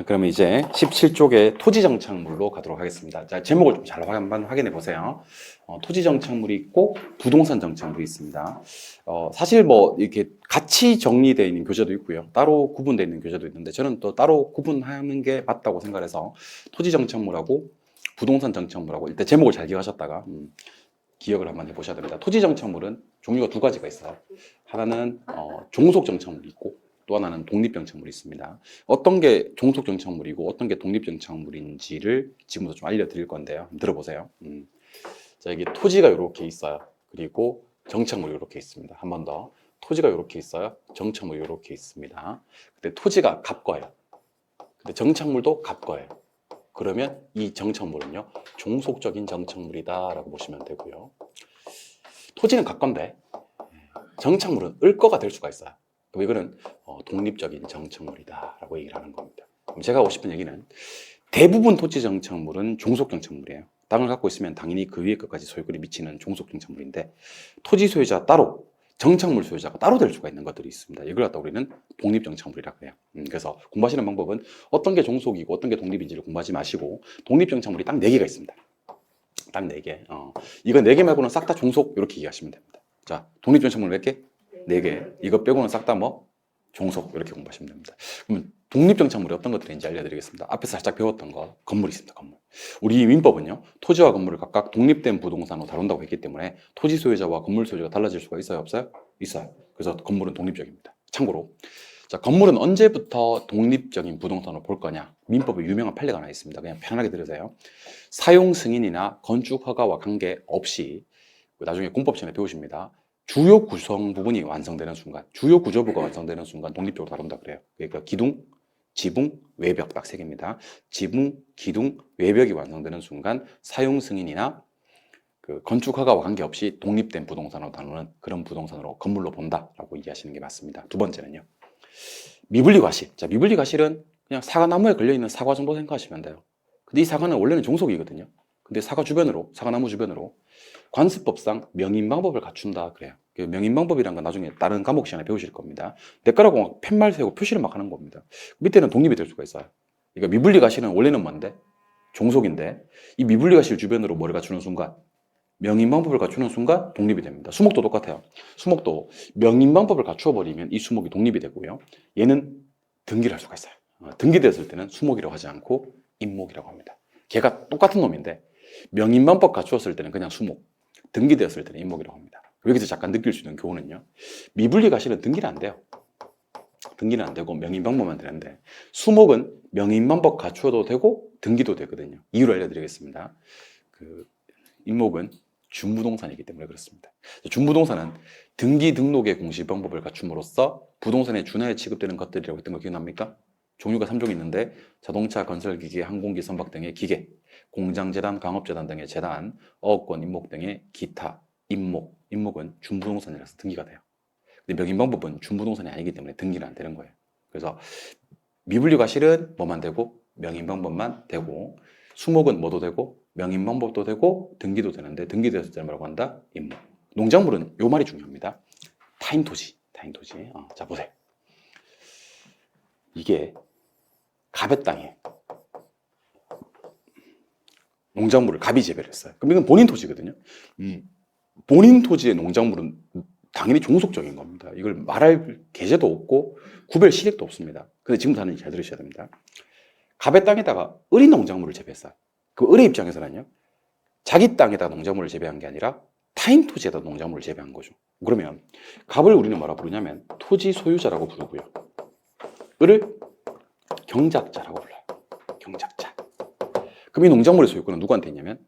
그러면 이제 17쪽의 토지정착물로 가도록 하겠습니다. 자, 제목을 좀 잘 한번 확인해 보세요. 토지정착물이 있고 부동산 정착물이 있습니다. 사실 뭐 이렇게 같이 정리되어 있는 교재도 있고요. 따로 구분되어 있는 교재도 있는데 저는 또 따로 구분하는 게 맞다고 생각해서 토지정착물하고 부동산 정착물하고 일단 제목을 잘 기억하셨다가 기억을 한번 해보셔야 됩니다. 토지정착물은 종류가 두 가지가 있어요. 하나는 종속정착물이 있고 또 하나는 독립정착물이 있습니다. 어떤 게 종속정착물이고 어떤 게 독립정착물인지를 지금부터 좀 알려드릴 건데요. 한번 들어보세요. 자, 여기 토지가 이렇게 있어요. 그리고 정착물이 이렇게 있습니다. 한 번 더. 토지가 이렇게 있어요. 정착물이 이렇게 있습니다. 근데 토지가 갑거예요. 근데 정착물도 갑거예요. 그러면 이 정착물은요, 종속적인 정착물이다라고 보시면 되고요. 토지는 갑건데 정착물은 을거가 될 수가 있어요. 그럼 이거는 독립적인 정착물이다라고 얘기를 하는 겁니다. 그럼 제가 하고 싶은 얘기는 대부분 토지 정착물은 종속 정착물이에요. 땅을 갖고 있으면 당연히 그 위에 것까지 소유권이 미치는 종속 정착물인데 토지 소유자 따로 정착물 소유자가 따로 될 수가 있는 것들이 있습니다. 이걸 갖다 우리는 독립 정착물이라고 해요. 그래서 공부하시는 방법은 어떤 게 종속이고 어떤 게 독립인지를 공부하지 마시고 독립 정착물이 딱 4개가 있습니다. 딱 4개. 이거 4개 말고는 싹 다 종속 이렇게 이해하시면 됩니다. 자, 독립 정착물 몇 개? 4개. 이거 빼고는 싹 다 뭐? 종속 이렇게 공부하시면 됩니다. 그러면 독립정착물이 어떤 것들인지 알려드리겠습니다. 앞에서 살짝 배웠던 거 건물이 있습니다. 건물. 우리 민법은요. 토지와 건물을 각각 독립된 부동산으로 다룬다고 했기 때문에 토지 소유자와 건물 소유자가 달라질 수가 있어요? 없어요? 있어요. 그래서 건물은 독립적입니다. 참고로 자, 건물은 언제부터 독립적인 부동산으로 볼 거냐? 민법에 유명한 판례가 하나 있습니다. 그냥 편하게 들으세요. 사용 승인이나 건축 허가와 관계없이 나중에 공법 시간에 배우십니다. 주요 구성 부분이 완성되는 순간, 주요 구조부가 완성되는 순간 독립적으로 다룬다 그래요. 그러니까 기둥, 지붕, 외벽 딱 3개입니다. 지붕, 기둥, 외벽이 완성되는 순간 사용 승인이나 그 건축 허가와 관계없이 독립된 부동산으로 다루는 그런 부동산으로 건물로 본다라고 이해하시는 게 맞습니다. 두 번째는요. 미분리 과실. 자, 미분리 과실은 그냥 사과나무에 걸려있는 사과 정도 생각하시면 돼요. 근데 이 사과는 원래는 종속이거든요. 근데 사과 주변으로, 사과나무 주변으로 관습법상 명인방법을 갖춘다 그래요. 그 명인방법이란 건 나중에 다른 과목 시간에 배우실 겁니다. 내가라고 막 팻말 세우고 표시를 막 하는 겁니다. 밑에는 독립이 될 수가 있어요. 그러니까 미분리 과실은 원래는 뭔데? 종속인데 이 미분리 과실 주변으로 뭐를 갖추는 순간 명인방법을 갖추는 순간 독립이 됩니다. 수목도 똑같아요. 수목도 명인방법을 갖추어 버리면 이 수목이 독립이 되고요. 얘는 등기를 할 수가 있어요. 등기됐을 때는 수목이라고 하지 않고 임목이라고 합니다. 걔가 똑같은 놈인데 명인방법 갖추었을 때는 그냥 수목, 등기되었을 때는 임목이라고 합니다. 여기서 잠깐 느낄 수 있는 교훈은요. 미분리 과실은 등기는 안 돼요. 등기는 안 되고 명인방법만 되는데 수목은 명인방법 갖추어도 되고 등기도 되거든요. 이유를 알려드리겠습니다. 그 임목은 준부동산이기 때문에 그렇습니다. 준부동산은 등기 등록의 공시 방법을 갖춤으로써 부동산에 준하에 취급되는 것들이라고 했던 거 기억납니까? 종류가 3종이 있는데 자동차, 건설기계, 항공기, 선박 등의 기계, 공장재단, 강업재단 등의 재단, 어업권, 임목 등의 기타, 임목. 임목은 준부동산이라서 등기가 돼요. 근데 명인방법은 준부동산이 아니기 때문에 등기는 안 되는 거예요. 그래서 미분리 과실은 뭐만 되고 명인방법만 되고 수목은 뭐도 되고 명인방법도 되고 등기도 되는데 등기됐을 때 뭐라고 한다? 임목. 농작물은 요 말이 중요합니다. 타인토지. 타인토지. 자 보세요. 이게 갑의 땅에 농작물을 갑이 재배를 했어요. 그럼 이건 본인 토지거든요. 본인 토지의 농작물은 당연히 종속적인 겁니다. 이걸 말할 계제도 없고 구별 실익도 없습니다. 근데 지금 하는 잘 들으셔야 됩니다. 갑의 땅에다가 을이 농작물을 재배했어요. 그 을의 입장에서는요. 자기 땅에다 농작물을 재배한 게 아니라 타인 토지에다 농작물을 재배한 거죠. 그러면 갑을 우리는 뭐라 부르냐면 토지 소유자라고 부르고요. 을을 경작자라고 불러요. 경작자. 그럼 이 농작물의 소유권은 누구한테 있냐면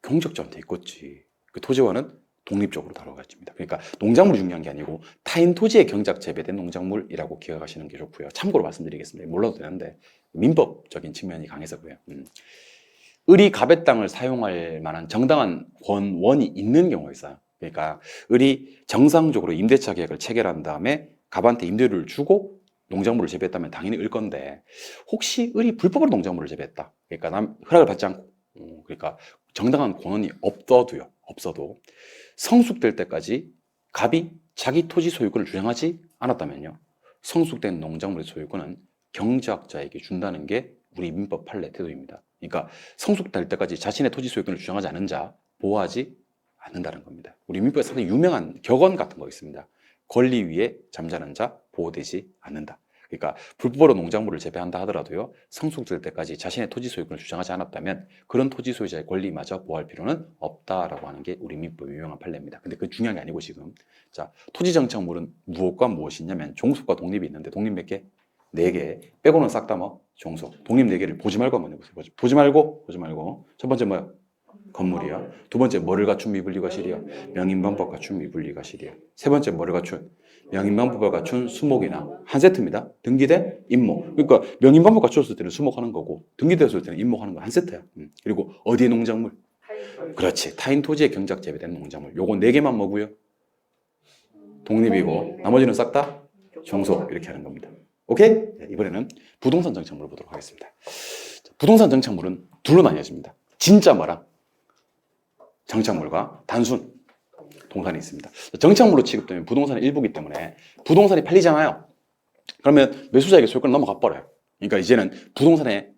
경작자한테 있겠지. 그 토지와는 독립적으로 다뤄가집니다. 그러니까 농작물이 중요한 게 아니고 타인 토지에 경작 재배된 농작물이라고 기억하시는 게 좋고요. 참고로 말씀드리겠습니다. 몰라도 되는데 민법적인 측면이 강해서고요. 을이 갑의 땅을 사용할 만한 정당한 권원이 있는 경우가 있어요. 그러니까 을이 정상적으로 임대차 계약을 체결한 다음에 갑한테 임대료를 주고 농작물을 재배했다면 당연히 을 건데 혹시 을이 불법으로 농작물을 재배했다. 그러니까 남 허락을 받지 않고 그러니까 정당한 권한이 없어도 성숙될 때까지 갑이 자기 토지 소유권을 주장하지 않았다면요. 성숙된 농작물의 소유권은 경제학자에게 준다는 게 우리 민법 판례 태도입니다. 그러니까 성숙될 때까지 자신의 토지 소유권을 주장하지 않은 자 보호하지 않는다는 겁니다. 우리 민법에 상당히 유명한 격언 같은 거 있습니다. 권리 위에 잠자는 자 보호되지 않는다. 그러니까 불법으로 농작물을 재배한다 하더라도요, 성숙될 때까지 자신의 토지 소유권을 주장하지 않았다면 그런 토지 소유자의 권리마저 보호할 필요는 없다라고 하는 게 우리 민법의 유명한 판례입니다. 근데 그건 중요한 게 아니고 지금 자, 토지 정착물은 무엇과 무엇이냐면 종속과 독립이 있는데 독립 몇 개? 4개. 빼고는 싹 다 뭐? 종속. 독립 4개를 보지 말고 한번 해보세요. 보지 말고. 첫 번째 뭐야? 건물이야. 두 번째 뭐를 갖춘 미분리과실이야? 명인방법 갖춘 미분리과실이야. 세 번째 뭐를 갖춘? 명인방법을 갖춘 수목이나 한 세트입니다. 등기대 임목. 그러니까 명인방법 갖췄을 때는 수목하는 거고 등기되었을 때는 임목하는 거 한 세트야. 그리고 어디에 농작물? 그렇지. 타인 토지에 경작 재배된 농작물. 요거 4개만 뭐고요? 독립이고 나머지는 싹 다 종속 이렇게 하는 겁니다. 오케이? 이번에는 부동산 정착물을 보도록 하겠습니다. 부동산 정착물은 둘로 나뉘어집니다. 진짜 뭐랑? 정착물과 단순 동산이 있습니다. 정착물로 취급되면 부동산의 일부이기 때문에 부동산이 팔리잖아요. 그러면 매수자에게 소유권이 넘어가 버려요. 그러니까 이제는 부동산의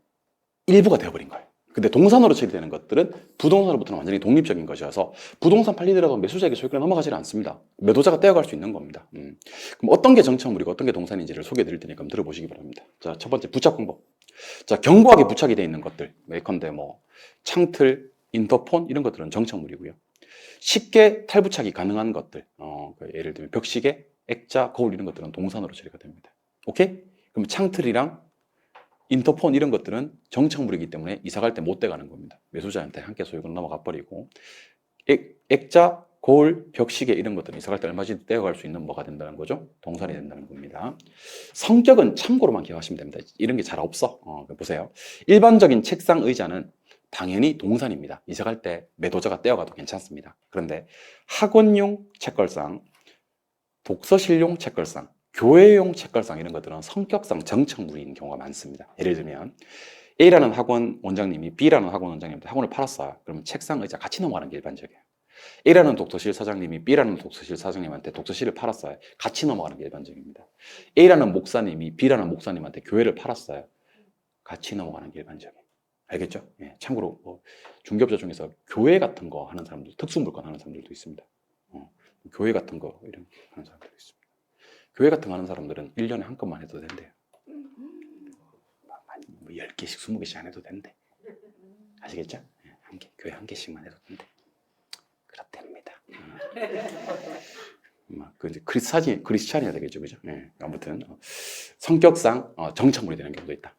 일부가 되어버린 거예요. 근데 동산으로 처리되는 것들은 부동산으로부터는 완전히 독립적인 것이어서 부동산 팔리더라도 매수자에게 소유권이 넘어가지 않습니다. 매도자가 떼어갈 수 있는 겁니다. 그럼 어떤 게 정착물이고 어떤 게 동산인지를 소개해 드릴 테니까 한번 들어보시기 바랍니다. 자, 첫 번째 부착 방법. 자, 견고하게 부착이 되어 있는 것들. 예컨대 뭐 창틀, 인터폰 이런 것들은 정착물이고요. 쉽게 탈부착이 가능한 것들, 예를 들면 벽시계, 액자, 거울 이런 것들은 동산으로 처리가 됩니다. 오케이? 그럼 창틀이랑 인터폰 이런 것들은 정착물이기 때문에 이사 갈 때 못 떼가는 겁니다. 매수자한테 함께 소유권 넘어가 버리고 액자, 거울, 벽시계 이런 것들은 이사 갈 때 얼마든지 떼어갈 수 있는 뭐가 된다는 거죠? 동산이 된다는 겁니다. 성격은 참고로만 기억하시면 됩니다. 이런 게 잘 없어. 보세요. 일반적인 책상, 의자는 당연히 동산입니다. 이사 갈 때 매도자가 떼어가도 괜찮습니다. 그런데 학원용 책걸상, 독서실용 책걸상, 교회용 책걸상 이런 것들은 성격상 정착물인 경우가 많습니다. 예를 들면 A라는 학원 원장님이 B라는 학원 원장님한테 학원을 팔았어요. 그러면 책상, 의자 같이 넘어가는 게 일반적이에요. A라는 독서실 사장님이 B라는 독서실 사장님한테 독서실을 팔았어요. 같이 넘어가는 게 일반적입니다. A라는 목사님이 B라는 목사님한테 교회를 팔았어요. 같이 넘어가는 게 일반적이에요. 알겠죠? 예, 참고로 중개업자 중에서 교회 같은 거 하는 사람들, 특수물건 하는 사람들도 있습니다. 교회 같은 거 이런 하는 사람들도 있습니다. 교회 같은 거 하는 사람들은 1년에 한 건만 해도 된대요. 뭐 10개씩, 20개씩 안 해도 된대. 아시겠죠? 예, 한 개, 교회 한 개씩만 해도 된대. 그렇답니다. 그 이제 크리스찬이어야 되겠죠, 그죠? 예, 아무튼 성격상 정착물이 되는 경우도 있다.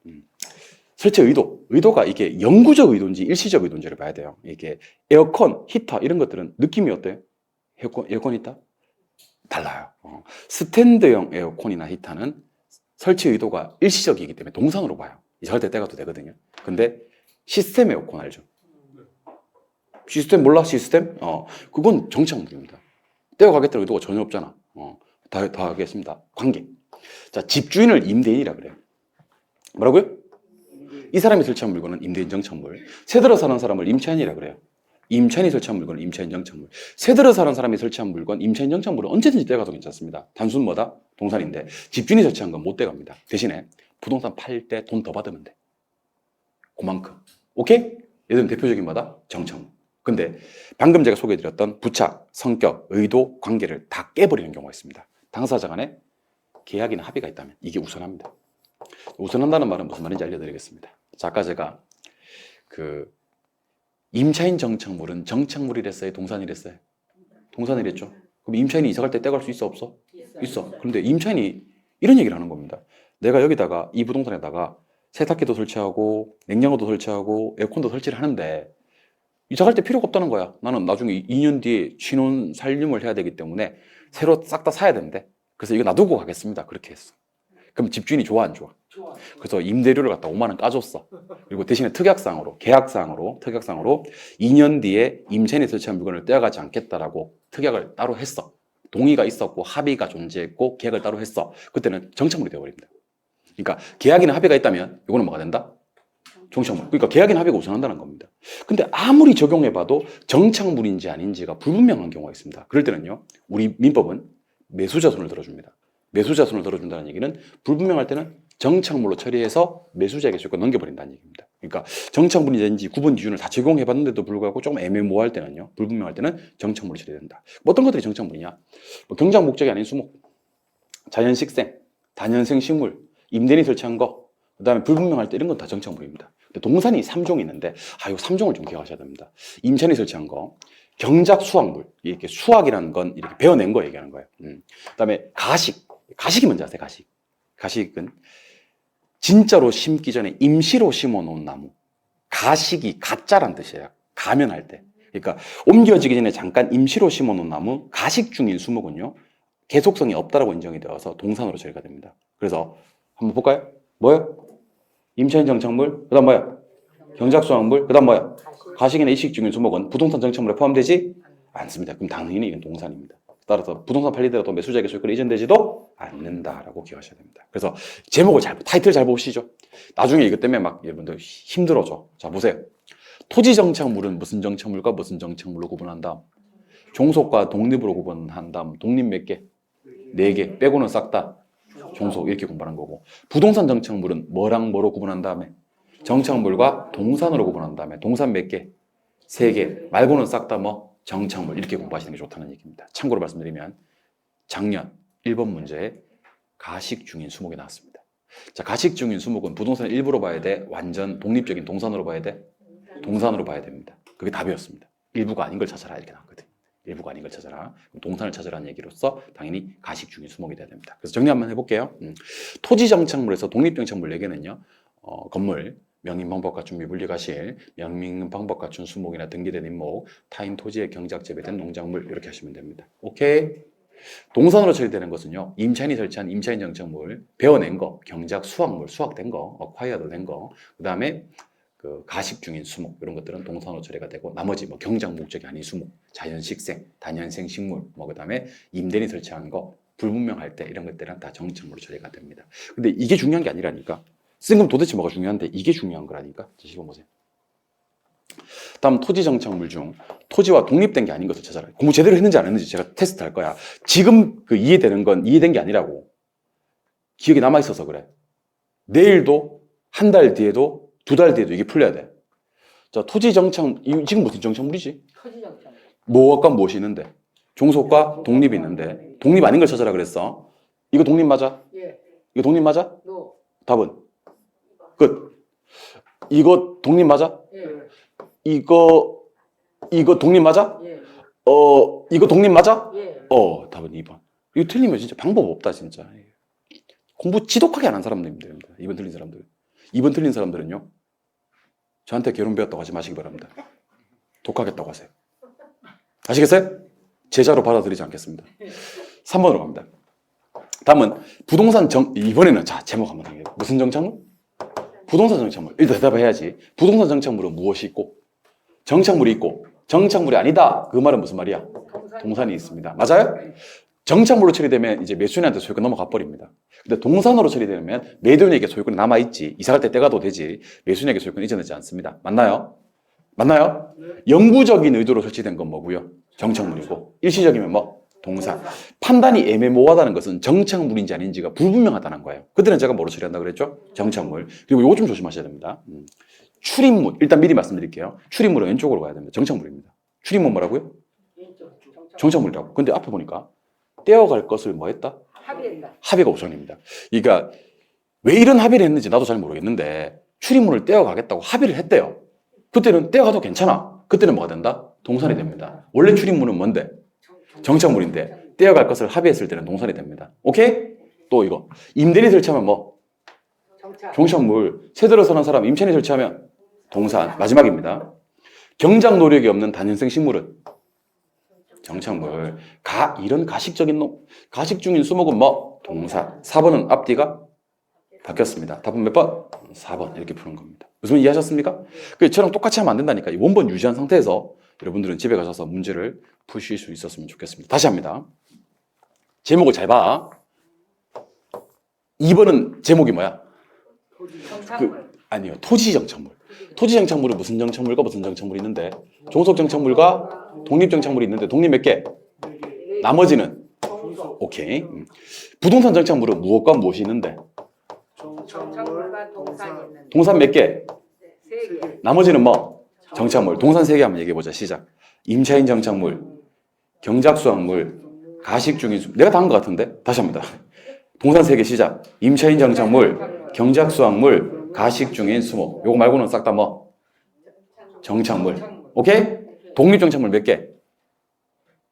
설치 의도가 이게 영구적 의도인지 일시적 의도인지를 봐야 돼요. 이게 에어컨, 히터 이런 것들은 느낌이 어때요? 에어컨 히터? 달라요. 스탠드형 에어컨이나 히터는 설치 의도가 일시적이기 때문에 동산으로 봐요. 이사할 때 떼가도 되거든요. 근데 시스템 에어컨 알죠? 시스템 몰라? 시스템? 그건 정착물입니다. 떼어가겠다는 의도가 전혀 없잖아. 다 하겠습니다. 관계. 자, 집주인을 임대인이라 그래요. 뭐라고요? 이 사람이 설치한 물건은 임대인 정착물. 새 들어 사는 사람을 임차인이라 그래요. 임차인이 설치한 물건은 임차인 정착물. 새 들어 사는 사람이 설치한 물건, 임차인 정착물은 언제든지 떼가도 괜찮습니다. 단순 뭐다? 동산인데 집주인이 설치한 건 못 떼갑니다. 대신에 부동산 팔 때 돈 더 받으면 돼. 그만큼. 오케이? 얘들은 대표적인 뭐다? 정착물. 근데 방금 제가 소개해드렸던 부착, 성격, 의도, 관계를 다 깨버리는 경우가 있습니다. 당사자 간에 계약이나 합의가 있다면 이게 우선합니다. 우선한다는 말은 무슨 말인지 알려드리겠습니다. 자, 아까 제가 임차인 정착물은 정착물이랬어요? 동산이랬어요? 동산이랬죠? 그럼 임차인이 이사갈 때 떼갈 수 있어? 없어? 있어. 그런데 임차인이 이런 얘기를 하는 겁니다. 내가 여기다가 이 부동산에다가 세탁기도 설치하고 냉장고도 설치하고 에어컨도 설치를 하는데 이사갈 때 필요가 없다는 거야. 나는 나중에 2년 뒤에 신혼 살림을 해야 되기 때문에 새로 싹 다 사야 되는데 그래서 이거 놔두고 가겠습니다. 그렇게 했어. 그럼 집주인이 좋아 안 좋아? 좋아. 그래서 임대료를 갖다 5만 원 까줬어. 그리고 대신에 특약상으로 2년 뒤에 임차인이 설치한 물건을 떼어가지 않겠다라고 특약을 따로 했어. 동의가 있었고 합의가 존재했고 계약을 따로 했어. 그때는 정착물이 되어버립니다. 그러니까 계약이나 합의가 있다면 이거는 뭐가 된다? 정착물. 그러니까 계약이나 합의가 우선한다는 겁니다. 근데 아무리 적용해봐도 정착물인지 아닌지가 불분명한 경우가 있습니다. 그럴 때는요, 우리 민법은 매수자 손을 들어줍니다. 매수자 손을 들어준다는 얘기는 불분명할 때는 정착물로 처리해서 매수자에게 소유권 넘겨버린다는 얘기입니다. 그러니까 정착물이든지 구분 기준을 다 제공해봤는데도 불구하고 조금 애매모호할 때는요, 불분명할 때는 정착물로 처리된다. 뭐 어떤 것들이 정착물이냐? 뭐 경작 목적이 아닌 수목, 자연식생, 단연생 식물, 임대인이 설치한 거, 그 다음에 불분명할 때 이런 건 다 정착물입니다. 근데 동산이 3종이 있는데, 요 3종을 좀 기억하셔야 됩니다. 임차인이 설치한 거, 경작 수확물, 이렇게 수확이라는 건 이렇게 베어낸 거 얘기하는 거예요. 그 다음에 가식이 뭔지 아세요? 가식은 진짜로 심기 전에 임시로 심어 놓은 나무. 가식이 가짜란 뜻이에요. 가면할 때. 그러니까 옮겨지기 전에 잠깐 임시로 심어 놓은 나무, 가식 중인 수목은요, 계속성이 없다라고 인정이 되어서 동산으로 처리가 됩니다. 그래서 한번 볼까요? 뭐요? 임차인 정착물, 그 다음 뭐야? 경작수확물, 그 다음 뭐야? 가식이나 이식 중인 수목은 부동산 정착물에 포함되지 않습니다. 그럼 당연히 이건 동산입니다. 따라서 부동산 팔리더라도 매수자에게 소유권이 이전되지도 않는다라고 기억하셔야 됩니다. 그래서 제목을 타이틀 잘 보시죠. 나중에 이것 때문에 막 여러분들 힘들어져. 자, 보세요. 토지 정착물은 무슨 정착물과 무슨 정착물로 구분한다? 종속과 독립으로 구분한다. 독립 몇 개? 4개. 빼고는 싹 다 종속 이렇게 공부하는 거고. 부동산 정착물은 뭐랑 뭐로 구분한 다음에? 정착물과 동산으로 구분한 다음에 동산 몇 개? 3개. 말고는 싹 다 뭐? 정착물 이렇게 공부하시는 게 좋다는 얘기입니다. 참고로 말씀드리면 작년 1번 문제에 가식 중인 수목이 나왔습니다. 자, 가식 중인 수목은 부동산 일부로 봐야 돼? 완전 독립적인 동산으로 봐야 돼? 동산으로 봐야 됩니다. 그게 답이었습니다. 일부가 아닌 걸 찾아라 이렇게 나왔거든요. 일부가 아닌 걸 찾아라. 동산을 찾아라는 얘기로서 당연히 가식 중인 수목이 돼야 됩니다. 그래서 정리 한번 해볼게요. 토지 정착물에서 독립 정착물 4개는요. 건물, 명인 방법 갖춘 미분리가실, 명민 방법 갖춘 수목이나 등기된 임목, 타인 토지의 경작 재배된 농작물 이렇게 하시면 됩니다. 오케이? 동산으로 처리되는 것은요, 임차인이 설치한 임차인 정착물, 베어낸 거, 경작 수확물, 수확된 거, 어콰이어드 된 거, 그 다음에 그 가식 중인 수목 이런 것들은 동산으로 처리가 되고, 나머지 뭐 경작 목적이 아닌 수목, 자연식생, 단연생 식물, 뭐 그다음에 임대인이 설치한 거 불분명할 때 이런 것들은 다 정착물로 처리가 됩니다. 근데 이게 중요한 게 아니라니까. 쓴 건 도대체 뭐가 중요한데 이게 중요한 거라니까. 지금 보세요. 다음 토지 정착물 중 토지와 독립된 게 아닌 것을 찾아라. 공부 제대로 했는지 안 했는지 제가 테스트 할 거야. 지금 그 이해되는 건 이해된 게 아니라고. 기억에 남아 있어서 그래. 내일도 한 달 뒤에도 2달 뒤에도 이게 풀려야 돼. 자, 토지 정착 지금 무슨 정착물이지? 토지 정착물. 뭐가 무엇이 있는데? 종속과 독립이 있는데 독립 아닌 걸 찾아라 그랬어. 이거 독립 맞아? 예. 이거 독립 맞아? 노. 답은? 끝. 이거 독립 맞아? 예. 이거 독립 맞아? 예. 이거 독립 맞아? 예. 답은 2번. 이거 틀리면 진짜 방법 없다 진짜. 공부 지독하게 안 한 사람들입니다. 2번 틀린 사람들. 2번 틀린 사람들은요. 저한테 결혼 배웠다고 하지 마시기 바랍니다. 독하겠다고 하세요. 아시겠어요? 제자로 받아들이지 않겠습니다. 3번으로 갑니다. 다음은 부동산 이번에는 자 제목 한번 해요. 무슨 정착물? 부동산 정착물. 일단 대답해야지. 부동산 정착물은 무엇이 있고 정착물이 있고 정착물이 아니다. 그 말은 무슨 말이야? 동산이 있습니다. 맞아요? 정착물로 처리되면 이제 매수인한테 소유권 넘어가 버립니다. 근데 동산으로 처리되면 매도인에게 소유권이 남아있지. 이사갈 때 떼가도 되지. 매수인에게 소유권 이전되지 않습니다. 맞나요? 맞나요? 영구적인 의도로 설치된 건 뭐고요? 정착물이고 일시적이면 뭐? 동산. 판단이 애매모호하다는 것은 정착물인지 아닌지가 불분명하다는 거예요. 그때는 제가 뭐로 처리한다고 그랬죠? 정착물. 그리고 이거 좀 조심하셔야 됩니다. 출입물. 일단 미리 말씀드릴게요. 출입물은 왼쪽으로 가야 됩니다. 정착물입니다. 출입물 뭐라고요? 정착물이라고. 근데 앞에 보니까 떼어갈 것을 뭐 했다? 합의했다. 합의가 우선입니다. 그러니까 왜 이런 합의를 했는지 나도 잘 모르겠는데 출입물을 떼어가겠다고 합의를 했대요. 그때는 떼어가도 괜찮아. 그때는 뭐가 된다? 동산이 됩니다. 원래 출입물은 뭔데? 정착물인데 떼어갈 것을 합의했을 때는 동산이 됩니다. 오케이? 또 이거 임대인이 설치하면 뭐? 정착물. 새들어 사는 사람 임차인이 설치하면 동산. 마지막입니다. 경작 노력이 없는 단연생 식물은 정착물. 이런 가식적인 가식 중인 수목은 뭐? 동산. 4번은 앞뒤가 바뀌었습니다. 답은 몇 번? 4번 이렇게 푸는 겁니다. 무슨 이해하셨습니까? 저랑 똑같이 하면 안 된다니까. 이 원본 유지한 상태에서 여러분들은 집에 가셔서 문제를 푸실 수 있었으면 좋겠습니다. 다시 합니다. 제목을 잘 봐. 2번은 제목이 뭐야? 정착물. 아니요. 토지 정착물. 토지 정착물은 무슨 정착물과 무슨 정착물이 있는데 종속 정착물과 독립 정착물이 있는데 독립 몇 개? 나머지는? 오케이. 부동산 정착물은 무엇과 무엇이 있는데? 동산 몇 개? 3개. 나머지는 뭐? 정착물. 동산 3개 한번 얘기해보자. 시작. 임차인 정착물, 경작수확물, 가식중인 내가 다 한 것 같은데? 다시 합니다. 동산 3개 시작. 임차인 정착물, 경작수확물, 가식중인 수목. 요거 말고는 싹 다 뭐? 정착물. 오케이? 독립정착물 몇 개?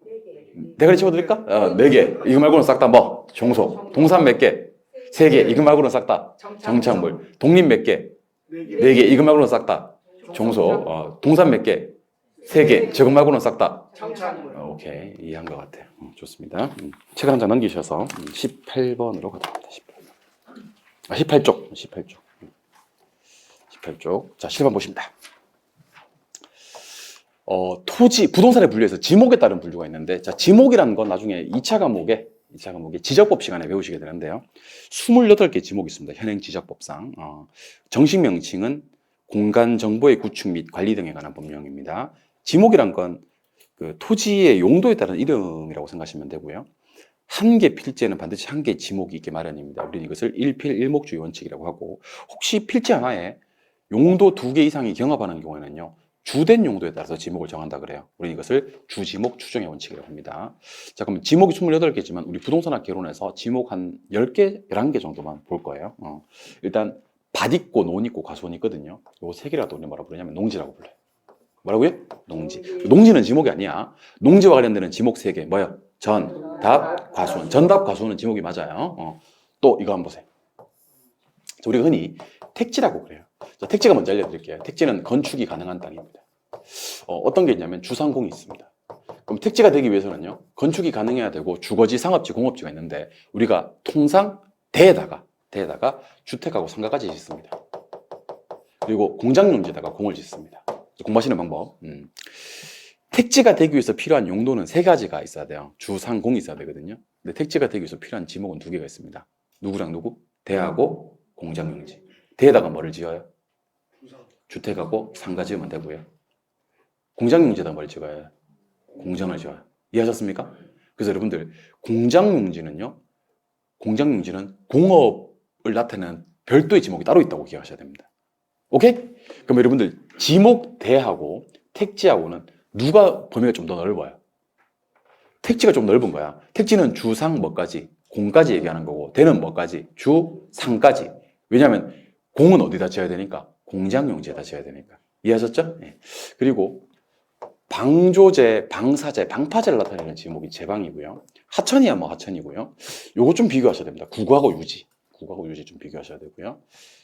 4개. 대가리 집어드릴까? 4개. 이거 말고는 싹 다 뭐? 종소. 동산 몇 개? 3개. 이거 말고는 싹 다 정착물. 독립 몇 개? 4개. 이거 말고는 싹 다 종소. 동산 몇 개? 3개. 저거 말고는 싹 다 정착물. 오케이. 이해한 것 같아요. 좋습니다. 책 한 장 넘기셔서 18번으로 가도록 합니다. 18쪽. 18쪽. 18쪽. 자, 실반 보십니다. 토지, 부동산에 분류해서 지목에 따른 분류가 있는데, 자, 지목이라는 건 나중에 2차 과목에 지적법 시간에 배우시게 되는데요. 28개 지목이 있습니다. 현행 지적법상. 정식 명칭은 공간 정보의 구축 및 관리 등에 관한 법령입니다. 지목이란 건 그 토지의 용도에 따른 이름이라고 생각하시면 되고요. 한 개 필지에는 반드시 한 개의 지목이 있게 마련입니다. 우리는 이것을 일필일목주의 원칙이라고 하고, 혹시 필지 하나에 용도 2개 이상이 경합하는 경우에는요, 주된 용도에 따라서 지목을 정한다 그래요. 우리는 이것을 주지목 추정의 원칙이라고 합니다. 자, 그럼 지목이 28개지만 우리 부동산학 개론에서 지목 한 10개, 11개 정도만 볼 거예요. 일단 밭 있고 논 있고 과수원 있거든요. 요 3개라도 우리 뭐라 부르냐면 농지라고 불러요. 뭐라고요? 농지. 농지는 지목이 아니야. 농지와 관련되는 지목 3개. 뭐야? 전, 답, 과수원. 전답, 과수원은 지목이 맞아요. 또 이거 한번 보세요. 자, 우리가 흔히 택지라고 그래요. 자, 택지가 먼저 알려드릴게요. 택지는 건축이 가능한 땅입니다. 어떤 게 있냐면 주상공이 있습니다. 그럼 택지가 되기 위해서는요, 건축이 가능해야 되고 주거지, 상업지, 공업지가 있는데 우리가 통상 대에다가 주택하고 상가까지 짓습니다. 그리고 공장용지에다가 공을 짓습니다. 공부하시는 방법. 택지가 되기 위해서 필요한 용도는 3가지가 있어야 돼요. 주상공이 있어야 되거든요. 근데 택지가 되기 위해서 필요한 지목은 2개가 있습니다. 누구랑 누구? 대하고 공장용지. 대에다가 뭐를 지어요? 주택하고 상가 지으면 되고요. 공장용지에다 뭘 지어요? 공장을 지어요. 이해하셨습니까? 그래서 여러분들 공장용지는 공업을 나타내는 별도의 지목이 따로 있다고 기억하셔야 됩니다. 오케이? 그럼 여러분들 지목 대하고 택지하고는 누가 범위가 좀 더 넓어요? 택지가 좀 넓은 거야. 택지는 주상 뭐까지? 공까지 얘기하는 거고, 대는 뭐까지? 주, 상까지. 왜냐하면 공은 어디다 지어야 되니까? 공장용지에다 지어야 되니까. 이해하셨죠? 네. 그리고 방조제, 방사제, 방파제를 나타내는 지목이 제방이고요. 하천이야 뭐 하천이고요. 요거 좀 비교하셔야 됩니다. 국어하고 유지 좀 비교하셔야 되고요.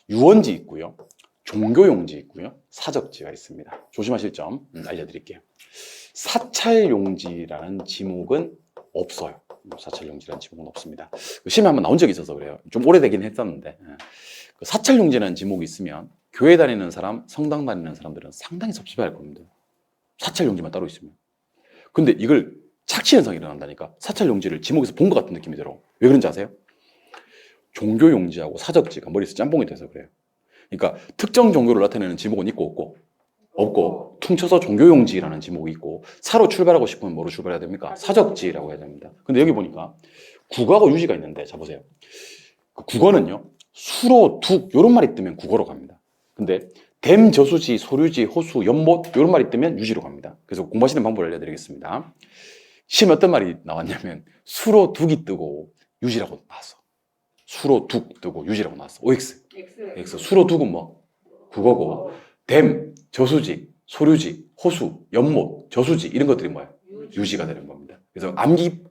유원지 있고요. 종교용지 있고요. 사적지가 있습니다. 조심하실 점 알려드릴게요. 사찰용지라는 지목은 없어요. 사찰용지라는 지목은 없습니다. 시험에 한번 나온 적이 있어서 그래요. 좀 오래되긴 했었는데. 사찰용지라는 지목이 있으면 교회 다니는 사람, 성당 다니는 사람들은 상당히 섭섭해할 겁니다. 사찰용지만 따로 있으면. 근데 이걸 착시 현상이 일어난다니까. 사찰용지를 지목에서 본 것 같은 느낌이 들어. 왜 그런지 아세요? 종교용지하고 사적지가 머리에서 짬뽕이 돼서 그래요. 그러니까 특정 종교를 나타내는 지목은 있고 없고 퉁쳐서 종교용지라는 지목이 있고, 사로 출발하고 싶으면 뭐로 출발해야 됩니까? 사적지라고 해야 됩니다. 근데 여기 보니까 국어하고 유지가 있는데, 자 보세요. 그 국어는요, 수로, 둑 이런 말이 뜨면 국어로 갑니다. 근데 댐, 저수지, 소류지, 호수, 연못 이런 말이 뜨면 유지로 갑니다. 그래서 공부하시는 방법을 알려드리겠습니다. 시험에 어떤 말이 나왔냐면 수로 둑이 뜨고 유지라고 나왔어. 수로 둑 뜨고 유지라고 나왔어. OX. X. 수로 둑은 뭐? 국어고, 댐, 저수지, 소류지, 호수, 연못, 저수지 이런 것들이 뭐예요? 유지가 되는 겁니다. 그래서 암기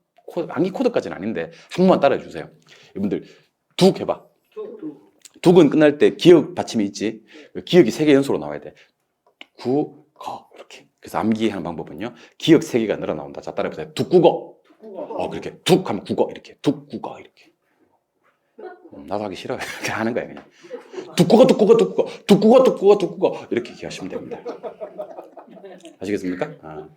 코드까지는 아닌데 한 번만 따라해 주세요. 여러분들 둑 해봐. 둑은 끝날 때 기역 받침이 있지. 기역이 3개 연속으로 나와야 돼. 구, 거 이렇게. 그래서 암기하는 방법은요, 기역 3개가 늘어 나온다. 자, 따라해보세요. 둑국어. 그렇게 둑 하면 국어 이렇게. 둑국어 이렇게. 나도 하기 싫어요. 이렇게 하는 거예요 그냥. 둑국어 이렇게 기하시면 됩니다. 아시겠습니까?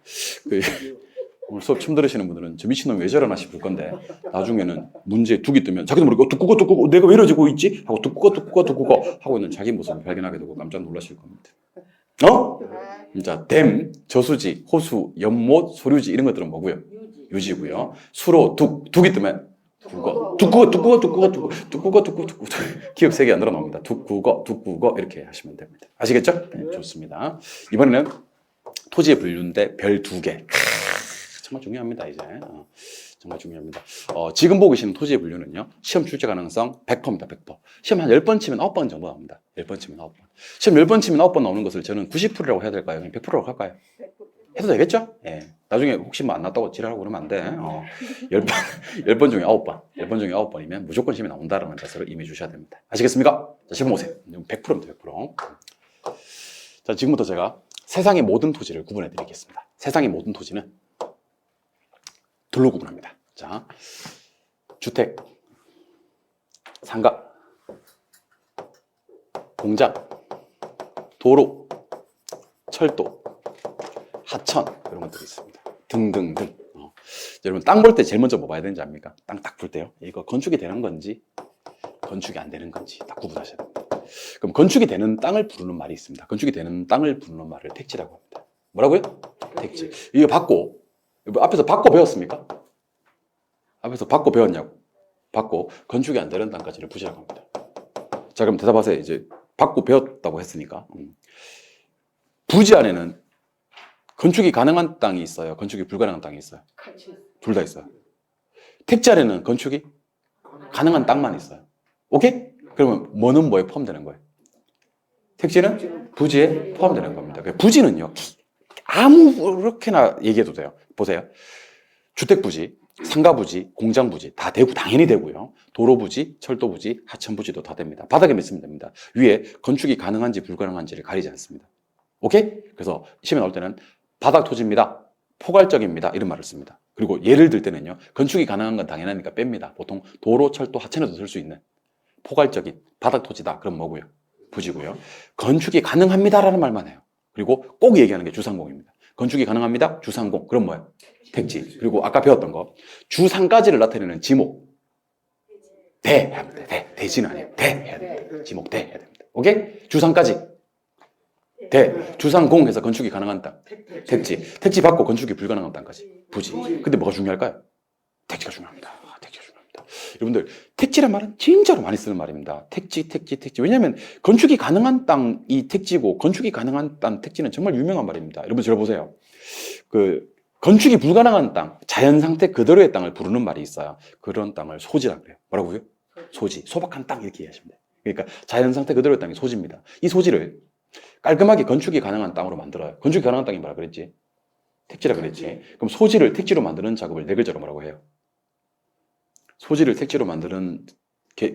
오늘 수업 처음 들으시는 분들은 저 미친놈이 왜 저러나 싶을 건데, 나중에는 문제에 둑이 뜨면 자기도 모르게 둑국어 내가 왜 이러지고 있지? 하고 둑국어 하고 있는 자기 모습을 발견하게 되고 깜짝 놀라실 겁니다. 자, 댐, 저수지, 호수, 연못, 소류지 이런 것들은 뭐고요? 유지고요. 수로 둑이 뜨면 두국어 기억 세개 안 늘어납니다. 두국어 이렇게 하시면 됩니다. 아시겠죠? 네, 좋습니다. 이번에는 토지의 분류인데 별 2개. 정말 중요합니다. 이제 정말 중요합니다. 지금 보고 계시는 토지의 분류는요, 시험 출제 가능성 100%입니다. 100%. 시험 한 10번 치면 9번 정도 나옵니다. 10번 치면 9번. 시험 10번 치면 9번 나오는 것을 저는 90%라고 해야 될까요? 100%라고 할까요? 해도 되겠죠? 예. 나중에 혹시 뭐 안 났다고 지랄하고 그러면 안 돼. 10번 중에 9번. 10번 중에 9번이면 무조건 시험에 나온다는 것을 임해 주셔야 됩니다. 아시겠습니까? 자, 시험 오세요. 100%입니다. 100%. 자, 지금부터 제가 세상의 모든 토지를 구분해 드리겠습니다. 세상의 모든 토지는 둘로 구분합니다. 자, 주택, 상가, 공장, 도로, 철도, 하천 이런 것들이 있습니다. 등등등. 여러분 땅 볼 때 제일 먼저 뭐 봐야 되는지 압니까? 땅 딱 볼 때요. 이거 건축이 되는 건지 건축이 안 되는 건지 딱 구분하셔야 됩니다. 그럼 건축이 되는 땅을 부르는 말이 있습니다. 건축이 되는 땅을 부르는 말을 택지라고 합니다. 뭐라고요? 택지. 이거 받고 앞에서 받고 배웠습니까? 앞에서 받고 배웠냐고? 받고 건축이 안 되는 땅까지를 부지라고 합니다. 자, 그럼 대답하세요. 이제 받고 배웠다고 했으니까 부지 안에는 건축이 가능한 땅이 있어요? 건축이 불가능한 땅이 있어요? 둘 다 있어요. 택지 안에는 건축이 가능한 땅만 있어요. 오케이? 그러면 뭐는 뭐에 포함되는 거예요? 택지는 부지에 포함되는 겁니다. 부지는요, 아무렇게나 얘기해도 돼요. 보세요. 주택부지, 상가부지, 공장부지 다 되고 당연히 되고요. 도로부지, 철도부지, 하천부지도 다 됩니다. 바닥에 맺으면 됩니다. 위에 건축이 가능한지 불가능한지를 가리지 않습니다. 오케이? 그래서 시험에 나올 때는 바닥 토지입니다. 포괄적입니다. 이런 말을 씁니다. 그리고 예를 들 때는요, 건축이 가능한 건 당연하니까 뺍니다. 보통 도로, 철도, 하천에도 쓸 수 있는 포괄적인 바닥 토지다. 그럼 뭐고요? 부지고요. 건축이 가능합니다라는 말만 해요. 그리고 꼭 얘기하는 게 주상공입니다. 건축이 가능합니다. 주상공. 그럼 뭐예요? 택지. 그리고 아까 배웠던 거 주상까지를 나타내는 지목. 대 해야 됩니다. 대지는 아니에요. 대 해야 됩니다. 지목 대 해야 됩니다. 오케이? 주상까지. 대. 주상공 해서 건축이 가능한 땅. 택지. 택지 받고 건축이 불가능한 땅까지. 부지. 근데 뭐가 중요할까요? 택지가 중요합니다. 택지가 중요합니다. 여러분들 택지란 말은 진짜로 많이 쓰는 말입니다. 택지. 왜냐하면 건축이 가능한 땅이 택지고 건축이 가능한 땅 택지는 정말 유명한 말입니다. 여러분 들어보세요. 건축이 불가능한 땅, 자연 상태 그대로의 땅을 부르는 말이 있어요. 그런 땅을 소지라고 그래요. 뭐라고요? 소지. 소박한 땅 이렇게 이해하시면 돼요. 그러니까 자연 상태 그대로의 땅이 소지입니다. 이 소지를 깔끔하게 건축이 가능한 땅으로 만들어요. 건축이 가능한 땅이 뭐라 그랬지? 택지라 그랬지. 그럼 소지를 택지로 만드는 작업을 네 글자로 뭐라고 해요? 소지를 택지로 만드는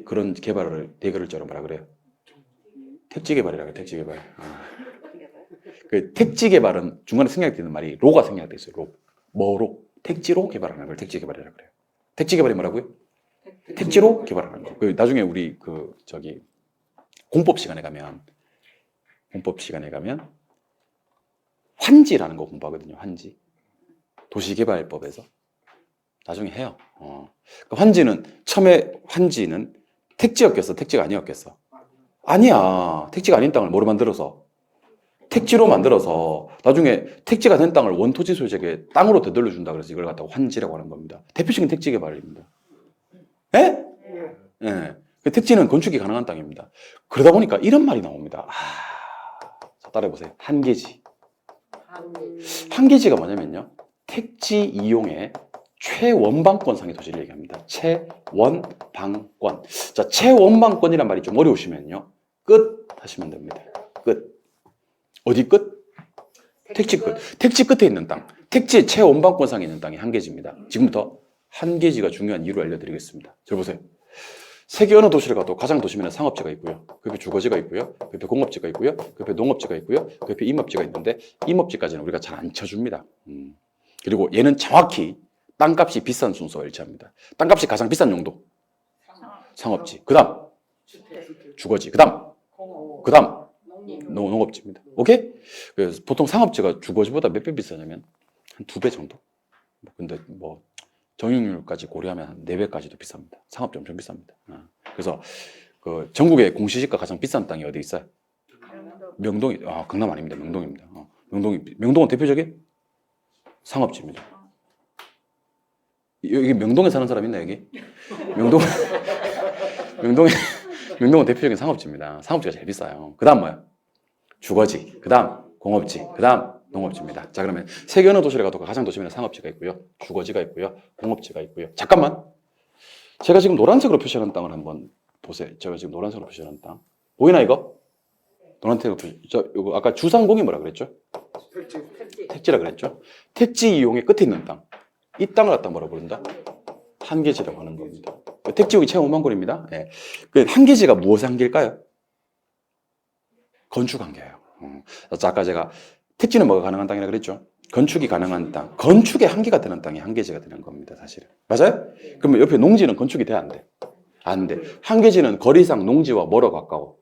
그런 개발을 네 글자로 뭐라 그래요? 택지 개발이라고 해요. 택지 개발. 그 택지 개발은 중간에 생략되는 말이 로가 생략돼 있어요. 로. 뭐로? 택지로 개발하는 걸 택지 개발이라고 그래요. 택지 개발이 뭐라고요? 택지로 개발하는 거. 나중에 우리 공법 시간에 가면 환지라는 거 공부하거든요. 환지. 도시개발법에서 나중에 해요. 환지는 처음에 환지는 택지였겠어? 택지가 아니었겠어? 아니야. 택지가 아닌 땅을 뭐로 만들어서? 택지로 만들어서 나중에 택지가 된 땅을 원토지 소유자에게 땅으로 되돌려 준다 그래서 이걸 갖다가 환지라고 하는 겁니다. 대표적인 택지 개발입니다. 예? 예. 택지는 건축이 가능한 땅입니다. 그러다 보니까 이런 말이 나옵니다. 자, 따라해보세요. 한계지. 한계지가 뭐냐면요. 택지 이용의 최원방권상의 토지를 얘기합니다. 최원방권. 자, 최원방권이란 말이 좀 어려우시면요. 끝 하시면 됩니다. 끝. 어디 끝? 택지 끝. 택지 끝에 있는 땅. 택지의 최원방권상에 있는 땅이 한계지입니다. 지금부터 한계지가 중요한 이유를 알려드리겠습니다. 들어보세요. 세계 어느 도시를 가도 가장 도심에는 상업지가 있고요. 그 옆에 주거지가 있고요. 그 옆에 공업지가 있고요. 그 옆에 농업지가 있고요. 그 옆에 임업지가 있는데 임업지까지는 우리가 잘 안 쳐줍니다. 그리고 얘는 정확히 땅값이 비싼 순서가 일치합니다. 땅값이 가장 비싼 용도. 상업지. 그 다음 주거지. 그 다음 농업지입니다. 오케이? 그래서 보통 상업지가 주거지보다 몇 배 비싸냐면 한 2배 정도. 근데 정육률까지 고려하면 한 4배까지도 비쌉니다. 상업지 엄청 비쌉니다. 그래서 전국의 공시지가 가장 비싼 땅이 어디 있어요? 명동이. 강남 아닙니다. 명동입니다. 명동은 대표적인 상업지입니다. 여기 명동에 사는 사람 있나 여기? 명동 명동에 명동은 대표적인 상업지입니다. 상업지가 제일 비싸요. 그다음 뭐야? 주거지. 그다음 공업지. 그다음 농업지입니다. 자, 그러면 세계 어느 도시를 가도 가장 도심에는 상업지가 있고요, 주거지가 있고요, 공업지가 있고요. 잠깐만. 제가 지금 노란색으로 표시하는 땅을 한번 보세요. 제가 지금 노란색으로 표시하는 땅 보이나 이거? 노란색으로 이거 아까 주상공이 뭐라 그랬죠? 택지라 그랬죠? 택지 이용의 끝에 있는 땅. 이 땅을 갖다 뭐라 부른다? 한계지라고 하는 겁니다. 택지용이 채 5만 곳입니다. 예. 그 한계지가 무엇의 한계일까요? 건축 한계예요. 아까 제가 택지는 뭐가 가능한 땅이라 그랬죠? 건축이 가능한 땅. 건축의 한계가 되는 땅이 한계지가 되는 겁니다, 사실은. 맞아요? 그러면 옆에 농지는 건축이 돼, 안 돼? 안 돼. 한계지는 거리상 농지와 멀어 가까워?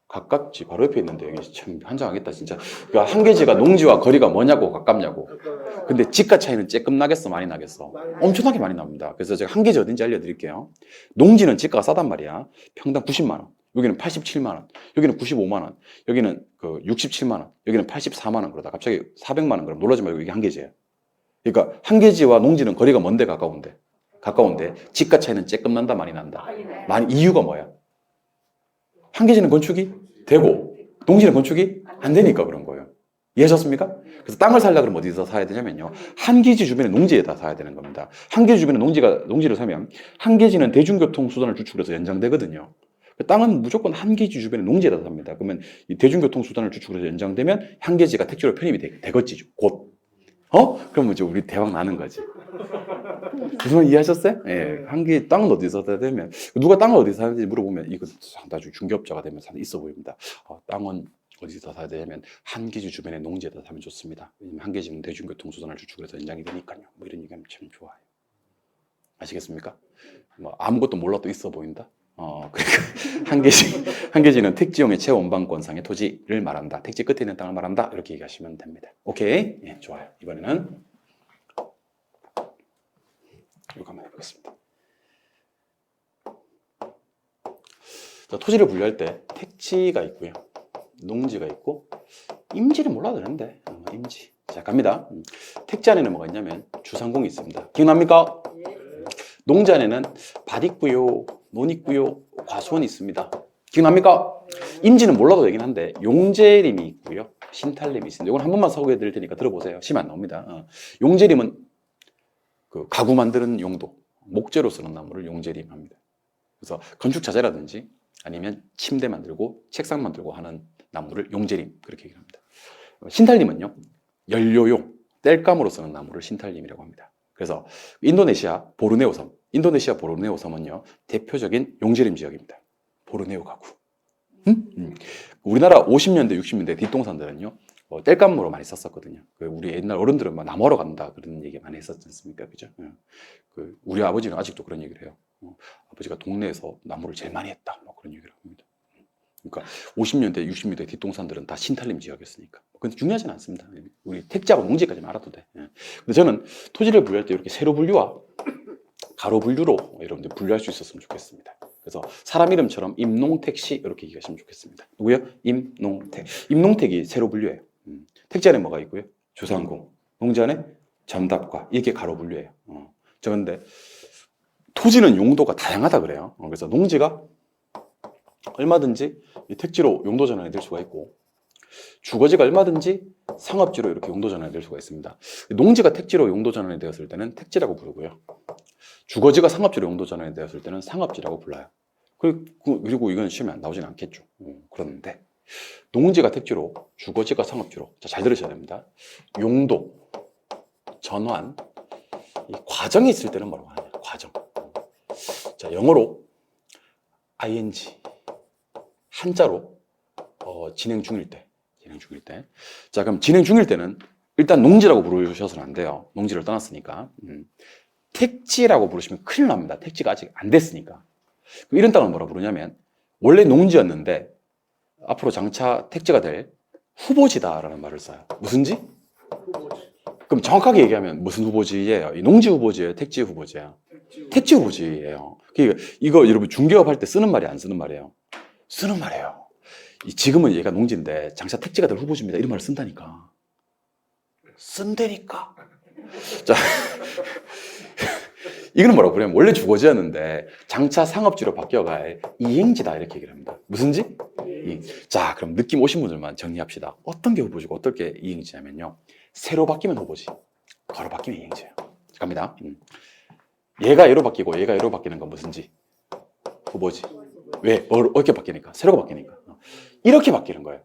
가깝지. 바로 옆에 있는데 여기 참 환장하겠다 진짜. 그러니까 한계지가 농지와 거리가 뭐냐고 가깝냐고. 근데 집가 차이는 쬐끔 나겠어, 많이 나겠어? 엄청나게 많이 납니다. 그래서 제가 한계지 어딘지 알려드릴게요. 농지는 집가가 싸단 말이야. 평당 90만 원. 여기는 87만 원. 여기는 95만 원. 여기는 그 67만 원. 여기는 84만 원. 그러다 갑자기 400만 원. 그럼 놀라지 말고 이게 한계지예요. 그러니까 한계지와 농지는 거리가 먼데 가까운데. 가까운데 집가 차이는 쬐끔 난다, 많이 난다. 많이. 이유가 뭐야? 한계지는 건축이 되고 농지는 건축이 안 되니까 그런 거예요. 이해하셨습니까? 그래서 땅을 살려고 그러면 어디서 사야 되냐면요, 한계지 주변의 농지에다 사야 되는 겁니다. 한계지 주변의 농지를 사면 한계지는 대중교통 수단을 주축해서 연장되거든요. 땅은 무조건 한계지 주변의 농지에다 삽니다. 그러면 이 대중교통 수단을 주축해서 연장되면 한계지가 택지로 편입이 되겠지, 곧. 그러면 이제 우리 대박 나는 거지. 무슨 말 이해하셨어요? 예. 한계 땅은 어디서 사야 되면, 누가 땅을 어디서 사야 되는지 물어보면 이거 나중에 중개업자가 되면 있어 보입니다. 땅은 어디서 사야 되냐면 한계지 주변의 농지에다 사면 좋습니다. 왜냐면 한계지는 대중교통 수단을 주축해서 연장이 되니까요. 뭐 이런 얘기하면 참 좋아요. 아시겠습니까? 뭐 아무것도 몰라도 있어 보인다. 그러니까 한계지는 택지용의 최원방권상의 토지를 말한다. 택지 끝에 있는 땅을 말한다. 이렇게 얘기하시면 됩니다. 오케이? 예, 좋아요. 이번에는 이거 한번 해보겠습니다. 자, 토지를 분류할 때 택지가 있고요, 농지가 있고, 임지를 몰라도 되는데, 임지. 자, 갑니다. 택지 안에는 뭐가 있냐면 주상공이 있습니다. 기억납니까? 농지 안에는 밭 있고요, 논 있고요, 과수원이 있습니다. 기억납니까? 임지는 몰라도 되긴 한데 용재림이 있고요, 신탈림이 있습니다. 이건 한 번만 소개해 드릴 테니까 들어보세요. 시면 안 나옵니다. 용재림은 그 가구 만드는 용도, 목재로 쓰는 나무를 용재림 합니다. 그래서 건축 자재라든지 아니면 침대 만들고 책상 만들고 하는 나무를 용재림, 그렇게 얘기합니다. 신탈림은요, 연료용 땔감으로 쓰는 나무를 신탈림이라고 합니다. 그래서 인도네시아 보르네오 섬은요, 대표적인 용재림 지역입니다. 보르네오 가구. 우리나라 50년대 60년대 뒷동산들은요, 땔감으로 많이 썼었거든요. 우리 옛날 어른들은 막 나무하러 간다 그런 얘기 많이 했었지 않습니까? 그죠? 우리 아버지는 아직도 그런 얘기를 해요. 아버지가 동네에서 나무를 제일 많이 했다, 뭐 그런 얘기를 합니다. 그러니까 50년대 60년대 뒷동산들은 다 신탈림 지역이었으니까. 근데 중요하지는 않습니다. 우리 택지하고 농지까지만 알아도 돼. 근데 저는 토지를 분류할 때 이렇게 세로 분류와 가로 분류로 여러분들 분류할 수 있었으면 좋겠습니다. 그래서 사람 이름처럼 임농택시 이렇게 얘기하시면 좋겠습니다. 누구요? 임농택. 임농택이 세로 분류예요. 택지 안에 뭐가 있고요? 주상공. 농지 안에 전답과, 이게 가로 분류예요. 저 근데 토지는 용도가 다양하다 그래요. 그래서 농지가 얼마든지 택지로 용도 전환이 될 수가 있고, 주거지가 얼마든지 상업지로 이렇게 용도 전환이 될 수가 있습니다. 농지가 택지로 용도 전환이 되었을 때는 택지라고 부르고요, 주거지가 상업지로 용도 전환이 되었을 때는 상업지라고 불러요. 그리고 이건 시험에 안 나오진 않겠죠. 그런데 농지가 택지로, 주거지가 상업지로, 자, 잘 들으셔야 됩니다. 용도, 전환, 이 과정이 있을 때는 뭐라고 하냐? 과정. 자, 영어로 ing, 한자로 진행 중일 때. 자, 그럼 진행 중일 때는 일단 농지라고 부르셔서는 안 돼요. 농지를 떠났으니까. 택지라고 부르시면 큰일 납니다. 택지가 아직 안 됐으니까. 이런 땅을 뭐라 부르냐면, 원래 농지였는데 앞으로 장차 택지가 될 후보지다라는 말을 써요. 무슨 지? 후보지. 그럼 정확하게 얘기하면 무슨 후보지예요? 이 농지 후보지예요? 택지 후보지예요? 택지 후보지예요. 그러니까 이거 여러분 중개업 할 때 쓰는 말이 안 쓰는 말이에요? 쓰는 말이에요. 지금은 얘가 농지인데 장차 택지가 될 후보지입니다, 이런 말을 쓴다니까. 쓴다니까. 자, 이거는 뭐라고 그러냐면 원래 주거지였는데 장차 상업지로 바뀌어가 이행지다 이렇게 얘기를 합니다. 무슨 지? 자, 그럼 느낌 오신 분들만 정리합시다. 어떤 게 후보지고 어떤 게 이행지냐면요. 세로 바뀌면 후보지, 가로 바뀌면 이행지예요. 갑니다. 얘가 얘로 바뀌고 얘가 얘로 바뀌는 건 무슨 지? 후보지. 왜? 어떻게 바뀌니까? 세로가 바뀌니까. 이렇게 바뀌는 거예요.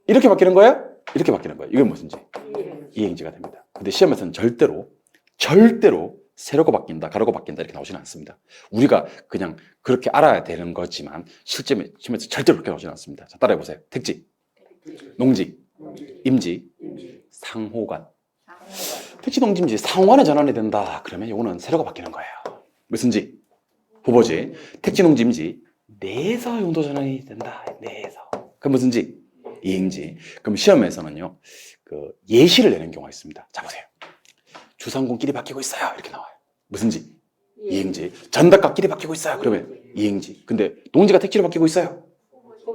이렇게 바뀌는 거예요? 이렇게 바뀌는 거예요. 이건 무슨 지? 이행지가 됩니다. 근데 시험에서는 절대로 세로가 바뀐다, 가로가 바뀐다 이렇게 나오지는 않습니다. 우리가 그냥 그렇게 알아야 되는 거지만 실제 시험에서 절대로 그렇게 나오지는 않습니다. 자, 따라해 보세요. 택지, 농지, 임지, 상호간. 택지, 농지, 임지, 상호간에 전환이 된다. 그러면 이거는 세로가 바뀌는 거예요. 무슨 지? 후보지. 택지, 농지, 임지 내에서 용도 전환이 된다. 내에서. 그럼 무슨 지? 이행지. 그럼 시험에서는요, 그 예시를 내는 경우가 있습니다. 자, 보세요. 주상공끼리 바뀌고 있어요. 이렇게 나와요. 무슨 지? 이행지. 전답과 끼리 바뀌고 있어요. 그러면 이행지. 근데 농지가 택지로 바뀌고 있어요.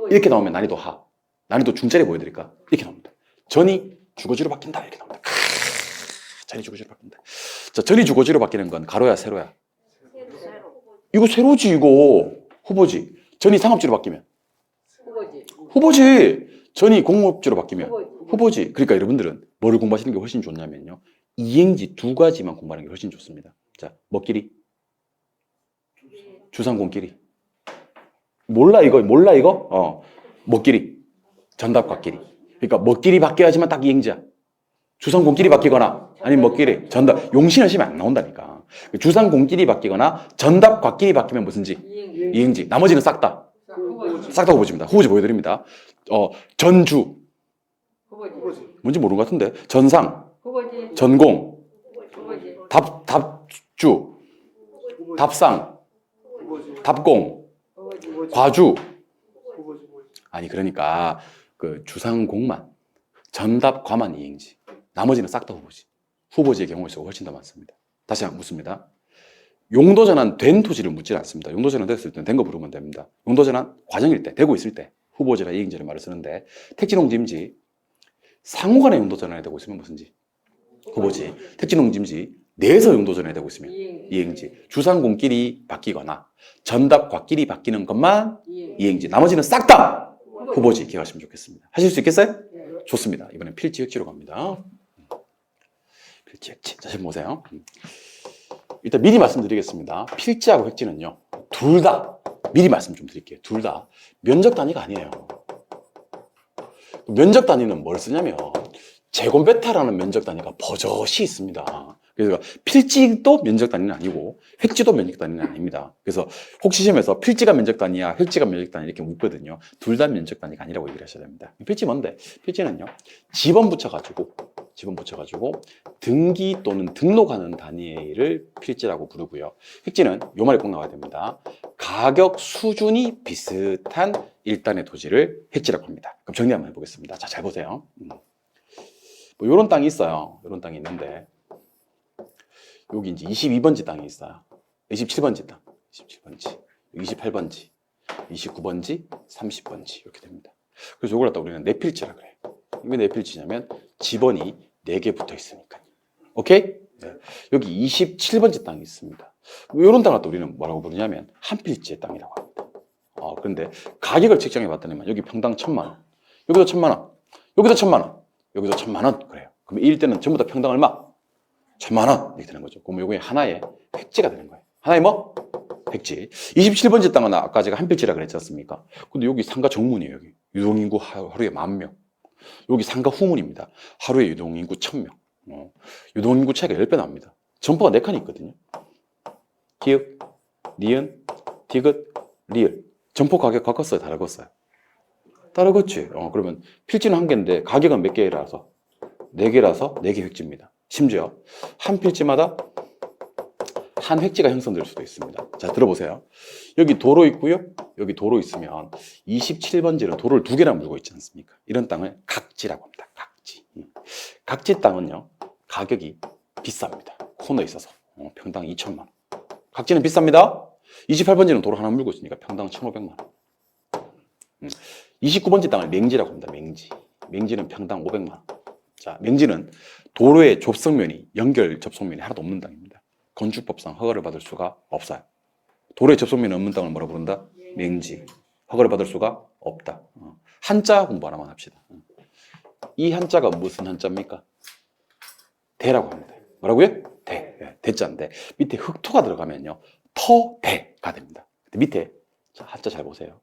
이렇게 나오면 난이도 하. 난이도 중짜리 보여드릴까? 이렇게 나옵니다. 전이 주거지로 바뀐다. 이렇게 나옵니다. 전이 주거지로 바뀐다. 자, 전이 주거지로 바뀌는 건 가로야, 세로야? 이거 세로지, 이거. 후보지. 전이 상업지로 바뀌면? 후보지. 전이 공업지로 바뀌면? 후보지. 그러니까 여러분들은 뭐를 공부하시는 게 훨씬 좋냐면요. 이행지 두 가지만 공부하는 게 훨씬 좋습니다. 자, 뭐끼리? 주상공끼리. 몰라 이거? 뭐끼리? 전답과끼리. 그러니까 뭐끼리 바뀌어야지만 딱 이행지야. 주상공끼리 바뀌거나 아니면 뭐끼리? 전답. 용신하시면 안 나온다니까. 주상공끼리 바뀌거나 전답과끼리 바뀌면 무슨지? 이행지. 나머지는 싹 다. 싹 다 후보지입니다. 후보지 보여드립니다. 전주. 뭔지 모르는 것 같은데. 전상. 전공, 답주, 답상, 답공, 과주. 아니 그러니까 그 주상공만, 전답과만 이행지. 나머지는 싹 다 후보지. 후보지의 경우의 수가 훨씬 더 많습니다. 다시 한번 묻습니다. 용도 전환 된 토지를 묻지 않습니다. 용도 전환 됐을 때는 된 거 부르면 됩니다. 용도 전환 과정일 때, 되고 있을 때 후보지나 이행지를 말을 쓰는데 택지, 농지, 임지 상호간의 용도 전환이 되고 있으면 무슨지? 후보지. 택지, 농지, 임지 내에서 용도 전환이 되고 있으면 이행지. 주상공끼리 바뀌거나 전답과끼리 바뀌는 것만 이행지. 나머지는 싹 다 후보지. 기억하시면 좋겠습니다. 하실 수 있겠어요? 좋습니다. 이번엔 필지, 획지로 갑니다. 필지, 획지. 자, 지금 보세요. 일단 미리 말씀드리겠습니다. 필지하고 획지는요, 둘 다 미리 말씀 좀 드릴게요. 둘 다 면적 단위가 아니에요. 면적 단위는 뭘 쓰냐면 제곱미터라는 면적 단위가 버젓이 있습니다. 그래서 필지도 면적 단위는 아니고 획지도 면적 단위는 아닙니다. 그래서 혹시 시험에서 필지가 면적 단위야, 획지가 면적 단위 이렇게 묻거든요. 둘 다 면적 단위가 아니라고 얘기를 하셔야 됩니다. 필지 뭔데? 필지는요, 지번 붙여가지고 등기 또는 등록하는 단위를 필지라고 부르고요. 획지는 요 말이 꼭 나와야 됩니다. 가격 수준이 비슷한 일단의 토지를 획지라고 합니다. 그럼 정리 한번 해보겠습니다. 자, 잘 보세요. 뭐 요런 땅이 있어요. 요런 땅이 있는데 여기 이제 22번지 땅이 있어요. 27번지 땅, 27번지, 28번지, 29번지, 30번지 이렇게 됩니다. 그래서 이걸 갖다 우리는 내필지라 그래요. 왜 내필지냐면 지번이 4개 붙어 있으니까. 오케이? 네. 여기 27번지 땅이 있습니다. 이런 땅을 갖다 우리는 뭐라고 부르냐면 한필지의 땅이라고 합니다. 그런데 가격을 측정해 봤더니만 여기 평당 1,000만 원, 여기도 1,000만 원, 여기도 1,000만 원, 여기도 1,000만 원 그래요. 그럼 이 일대는 전부 다 평당 얼마? 1,000만 원 이렇게 되는 거죠. 그럼 이게 하나의 획지가 되는 거예요. 하나의 뭐? 획지. 27번지 땅은 아까 제가 한필지라 그랬지 않습니까? 근데 여기 상가 정문이에요. 여기 유동인구 하루에 10,000명. 여기 상가 후문입니다. 하루에 유동인구 1,000명. 유동인구 차이가 10배 납니다. 점포가 4칸이 있거든요. 기역, 니은, 디귿, 리을. 점포 가격 바꿨어요? 다르겠어요? 다르겠지. 그러면 필지는 1개인데 가격은 몇 개라서? 4개라서 4개 획지입니다. 심지어 한 필지마다 한 획지가 형성될 수도 있습니다. 자, 들어보세요. 여기 도로 있고요. 여기 도로 있으면 27번지는 도로를 2개나 물고 있지 않습니까? 이런 땅을 각지라고 합니다. 각지. 각지 땅은요, 가격이 비쌉니다. 코너에 있어서 평당 2,000만 원. 각지는 비쌉니다. 28번지는 도로 하나 물고 있으니까 평당 1,500만 원. 29번지 땅을 맹지라고 합니다. 맹지. 맹지는 평당 500만 원. 자, 맹지는 도로의 접속면이, 연결 접속면이 하나도 없는 땅입니다. 건축법상 허가를 받을 수가 없어요. 도로의 접속면이 없는 땅을 뭐라 부른다? 맹지. 허가를 받을 수가 없다. 한자 공부 하나만 합시다. 이 한자가 무슨 한자입니까? 대라고 합니다. 뭐라고요? 대. 대자인데 밑에 흑토가 들어가면요. 터대가 됩니다. 밑에 자, 한자 잘 보세요.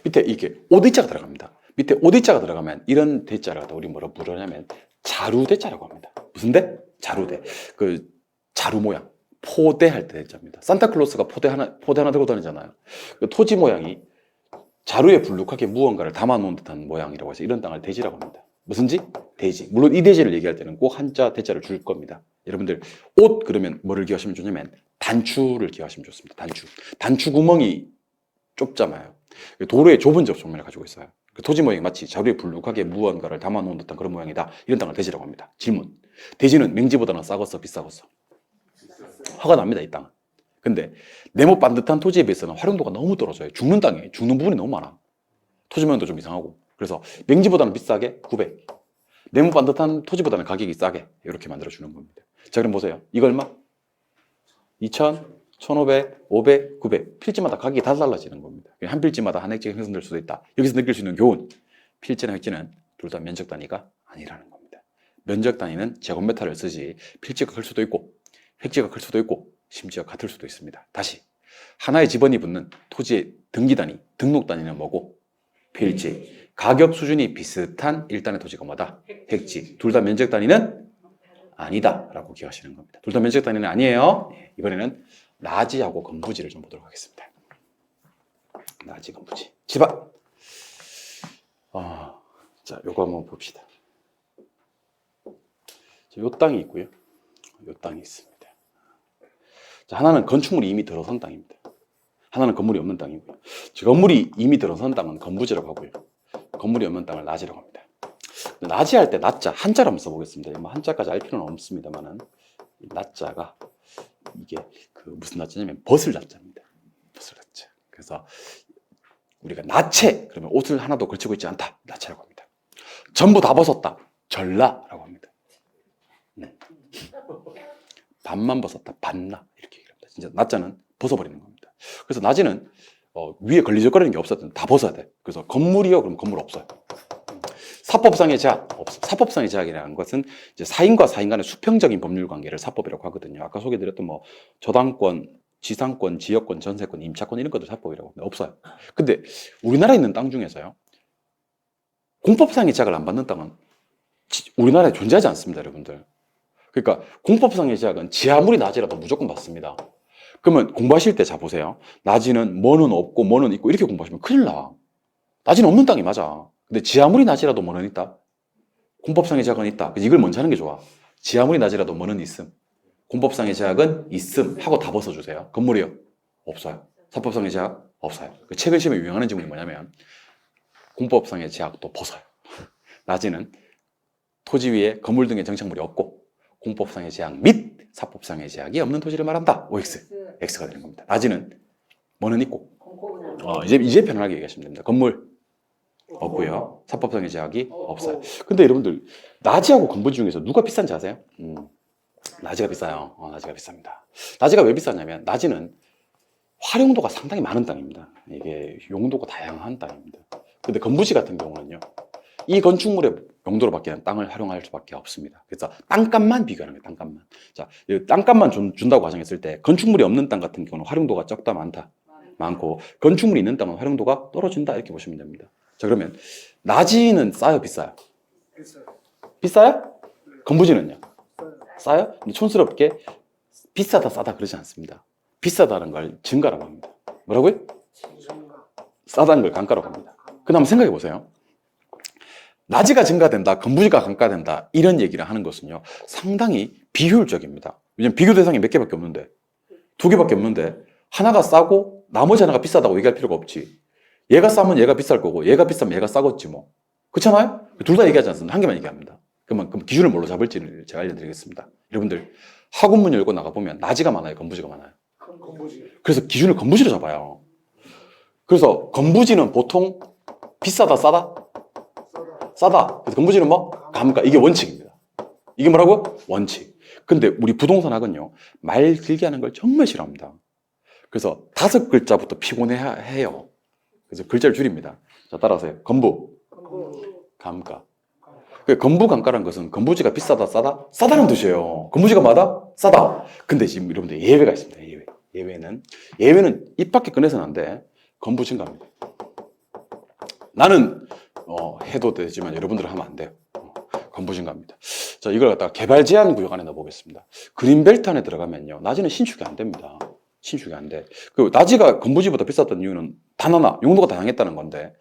밑에 이게 오대자가 들어갑니다. 밑에 오대자가 들어가면 이런 대자를 우리 뭐라 부르냐면 자루대자라고 합니다. 무슨 대? 자루대. 그 자루 모양. 포대할 때 대자입니다. 산타클로스가 포대 하나 들고 다니잖아요. 그 토지 모양이 자루에 불룩하게 무언가를 담아놓은 듯한 모양이라고 해서 이런 땅을 대지라고 합니다. 무슨지? 대지. 물론 이 대지를 얘기할 때는 꼭 한자, 대자를 줄 겁니다. 여러분들 옷 그러면 뭐를 기억하시면 좋냐면 단추를 기억하시면 좋습니다. 단추. 단추 구멍이 좁잖아요. 도로에 좁은 접촉면을 가지고 있어요. 그 토지 모양이 마치 자루에 불룩하게 무언가를 담아놓은 듯한 그런 모양이다. 이런 땅을 대지라고 합니다. 질문. 대지는 맹지보다는 싸겠어? 비싸겠어? 화가 납니다. 이 땅은. 근데 네모 반듯한 토지에 비해서는 활용도가 너무 떨어져요. 죽는 땅에 죽는 부분이 너무 많아. 토지 모양도 좀 이상하고. 그래서 맹지보다는 비싸게 900. 네모 반듯한 토지보다는 가격이 싸게 이렇게 만들어주는 겁니다. 자, 그럼 보세요. 이거 얼마? 2000, 1500, 500, 900. 필지마다 가격이 다 달라지는 겁니다. 한 필지마다 한 획지가 형성될 수도 있다. 여기서 느낄 수 있는 교훈. 필지나 획지는 둘 다 면적 단위가 아니라는 겁니다. 면적 단위는 제곱미터를 쓰지 필지가 클 수도 있고 획지가 클 수도 있고 심지어 같을 수도 있습니다. 다시 하나의 지번이 붙는 토지의 등기 단위, 등록 단위는 뭐고? 필지. 가격 수준이 비슷한 일단의 토지가 뭐다? 획지. 둘 다 면적 단위는 아니다 라고 기억하시는 겁니다. 둘 다 면적 단위는 아니에요. 이번에는 나지하고 건부지를 좀 보도록 하겠습니다. 나지, 건부지. 집안. 자, 요거 한번 봅시다. 요 땅이 있고요. 요 땅이 있습니다. 자, 하나는 건축물이 이미 들어선 땅입니다. 하나는 건물이 없는 땅이고요. 건물이 이미 들어선 땅은 건부지라고 하고요. 건물이 없는 땅을 나지라고 합니다. 나지할 때 나자, 한자로 한번 써보겠습니다. 뭐 한자까지 알 필요는 없습니다만은 나자가 이게 그 무슨 나자냐면 벗을 나자입니다. 벗을 나자. 그래서 우리가 나체 그러면 옷을 하나도 걸치고 있지 않다. 나체라고 합니다. 전부 다 벗었다. 전라라고 합니다. 반만 벗었다. 반나 이렇게 얘기합니다. 진짜 나자는 벗어버리는 겁니다. 그래서 나지는 위에 걸리적거리는 게 없었든 다 벗어야 돼. 그래서 건물이요, 그럼 건물 없어요. 사법상의 제약 없어. 사법상의 제약이라는 것은 이제 사인과 사인 간의 수평적인 법률 관계를 사법이라고 하거든요. 아까 소개드렸던 뭐 저당권, 지상권, 지역권, 전세권, 임차권 이런 것도 사법이라고 합니다. 없어요. 근데 우리나라에 있는 땅 중에서요, 공법상의 제약을 안 받는 땅은 우리나라에 존재하지 않습니다, 여러분들. 그러니까 공법상의 제약은 지하물이 낮이라도 무조건 받습니다. 그러면 공부하실 때 자 보세요. 낮이는 뭐는 없고 뭐는 있고 이렇게 공부하시면 큰일 나. 낮이는 없는 땅이 맞아. 근데 지하물이 낮이라도 뭐는 있다. 공법상의 제약은 있다. 이걸 먼저 하는 게 좋아. 지하물이 낮이라도 뭐는 있음. 공법상의 제약은 있음 하고 다 벗어주세요. 건물이요? 없어요. 사법상의 제약? 없어요. 최근 시험에 유행하는 질문이 뭐냐면 공법상의 제약도 벗어요. 낮이는 토지 위에 건물 등의 정착물이 없고 공법상의 제약 및 사법상의 제약이 없는 토지를 말한다. OX. X가 되는 겁니다. 낮이는 뭐는 있고 이제 편안하게 얘기하시면 됩니다. 건물 없고요. 사법상의 제약이 없어요. 근데 여러분들 나지하고 건부지 중에서 누가 비싼지 아세요? 나지가 비싸요. 나지가 비쌉니다. 나지가 왜 비싸냐면 나지는 활용도가 상당히 많은 땅입니다. 이게 용도가 다양한 땅입니다. 근데 건부지 같은 경우는요, 이 건축물의 용도로 바뀌는 땅을 활용할 수밖에 없습니다. 그래서 땅값만 비교하는 거예요. 땅값만. 자, 땅값만 준다고 가정했을 때 건축물이 없는 땅 같은 경우는 활용도가 적다 많다 많고 건축물이 있는 땅은 활용도가 떨어진다 이렇게 보시면 됩니다. 자, 그러면 나지는 싸요, 비싸요? 비싸요? 건부지는요? 싸요? 근데 촌스럽게 비싸다 싸다 그러지 않습니다. 비싸다는 걸 증가라고 합니다. 뭐라고요? 싸다는 걸 감가라고 합니다. 그럼 한번 생각해 보세요. 나지가 증가된다, 건부지가 감가된다 이런 얘기를 하는 것은요 상당히 비효율적입니다. 왜냐면 비교 대상이 몇 개밖에 없는데, 2개밖에 없는데 하나가 싸고 나머지 하나가 비싸다고 얘기할 필요가 없지. 얘가 싸면 얘가 비쌀 거고 얘가 비싸면 얘가 싸겠지 뭐. 그렇잖아요? 둘 다 얘기하지 않습니다. 한 개만 얘기합니다. 그럼 기준을 뭘로 잡을지를 제가 알려드리겠습니다. 여러분들 학원문 열고 나가보면 나지가 많아요, 건부지가 많아요? 건부지. 그래서 기준을 건부지로 잡아요. 그래서 건부지는 보통 비싸다 싸다? 싸다. 그래서 건부지는 뭐? 감가. 이게 원칙입니다. 이게 뭐라고? 원칙. 근데 우리 부동산학은요, 말 길게 하는 걸 정말 싫어합니다. 그래서 5글자부터 피곤해해요. 그래서 글자를 줄입니다. 자, 따라하세요. 건부, 감가. 그 건부 감가라는 것은 건부지가 비싸다 싸다? 싸다는 뜻이에요. 건부지가 많다? 싸다. 근데 지금 여러분들 예외가 있습니다. 예외는 입 밖에 꺼내서는 안 돼. 건부 증가입니다. 나는 해도 되지만 여러분들은 하면 안 돼요. 건부 증가입니다. 자, 이걸 갖다가 개발 제한 구역 안에 넣어보겠습니다. 그린벨트 안에 들어가면요, 낮에는 신축이 안 됩니다. 신축이 안 돼. 그 낮이가 건부지보다 비쌌던 이유는 단 하나, 용도가 다양했다는 건데,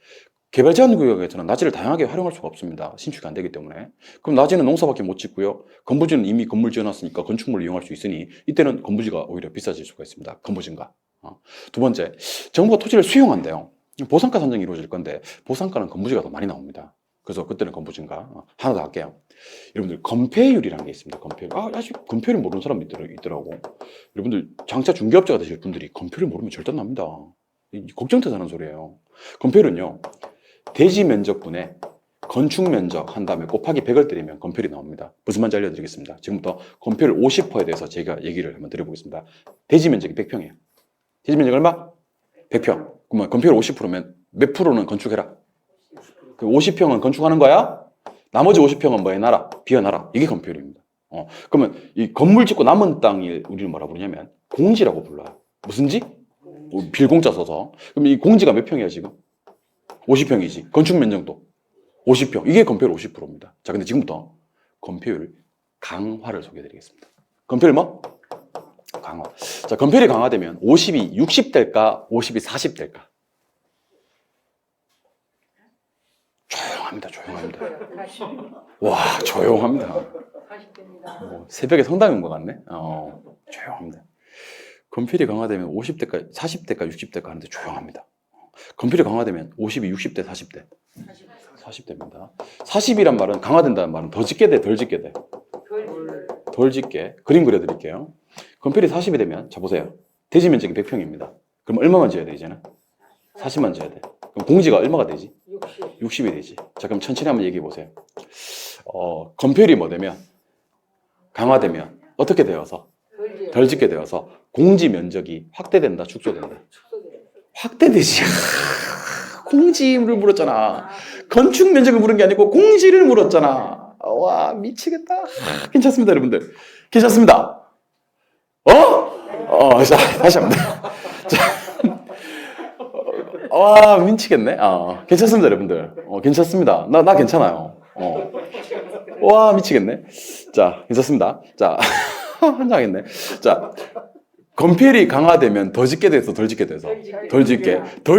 개발 제한 구역에서는 낮이를 다양하게 활용할 수가 없습니다. 신축이 안 되기 때문에. 그럼 낮에는 농사밖에 못 짓고요. 건부지는 이미 건물 지어놨으니까 건축물을 이용할 수 있으니 이때는 건부지가 오히려 비싸질 수가 있습니다. 건부 증가. 두 번째, 정부가 토지를 수용한대요. 보상가 산정이 이루어질 건데 보상가는 건부지가 더 많이 나옵니다. 그래서 그때는 건부 증가. 하나 더 할게요. 여러분들 건폐율이라는 게 있습니다. 건폐율. 아직 건폐율 모르는 사람이 있더라고. 여러분들 장차 중개업자가 되실 분들이 건폐율 모르면 절대 안 납니다. 걱정돼서 하는 소리예요. 건폐율은요, 대지 면적분에 건축 면적 한 다음에 곱하기 100을 때리면 건폐율이 나옵니다. 무슨 말인지 알려드리겠습니다. 지금부터 건폐율 50%에 대해서 제가 얘기를 한번 드려보겠습니다. 대지 면적이 100평이에요. 대지 면적 얼마? 100평. 그러면 건폐율 50%면 몇 프로는 건축해라? 그 50평은 건축하는 거야? 나머지 50평은 뭐 해놔라? 비워놔라. 이게 건폐율입니다. 그러면 이 건물 짓고 남은 땅을 우리는 뭐라 부르냐면 공지라고 불러요. 무슨 지? 빌공자 써서. 그럼 이 공지가 몇 평이야 지금? 50평이지. 건축 면적도 50평. 이게 건폐율 50%입니다. 자, 근데 지금부터 건폐율 강화를 소개해드리겠습니다. 건폐율 뭐? 강화. 자, 건폐율이 강화되면 50이 60 될까? 50이 40 될까? 조용합니다. 와, 조용합니다. 새벽에 성당인 것 같네. 조용합니다. 건폐율이 강화되면 50대까 40대까 60대까 하는데 조용합니다. 건폐율이 강화되면 50이 60대 40대 40대입니다. 40이란 말은 강화된다는 말은 더 짓게 돼, 덜 짓게 돼? 덜 짓게. 그림 그려드릴게요. 건폐율이 40이 되면, 자 보세요. 대지 면적이 100평입니다. 그럼 얼마만 지어야 돼 이제는? 40만 지어야 돼. 그럼 공지가 얼마가 되지? 60이 되지. 자, 그럼 천천히 한번 얘기해 보세요. 건폐율이 뭐 되면? 강화되면 어떻게 되어서? 덜 짓게 되어서 공지 면적이 확대된다, 축소된다? 확대되지. 공지를 물었잖아. 건축 면적을 물은 게 아니고 공지를 물었잖아. 와, 미치겠다. 괜찮습니다, 여러분들. 괜찮습니다. 자, 다시 합니다. 자, 와, 미치겠네. 괜찮습니다, 여러분들. 괜찮습니다. 나 괜찮아요. 와, 미치겠네. 자, 괜찮습니다. 자, 환장했네. 자, 건폐율이 강화되면 더 짓게 돼서 덜 짓게 돼서 덜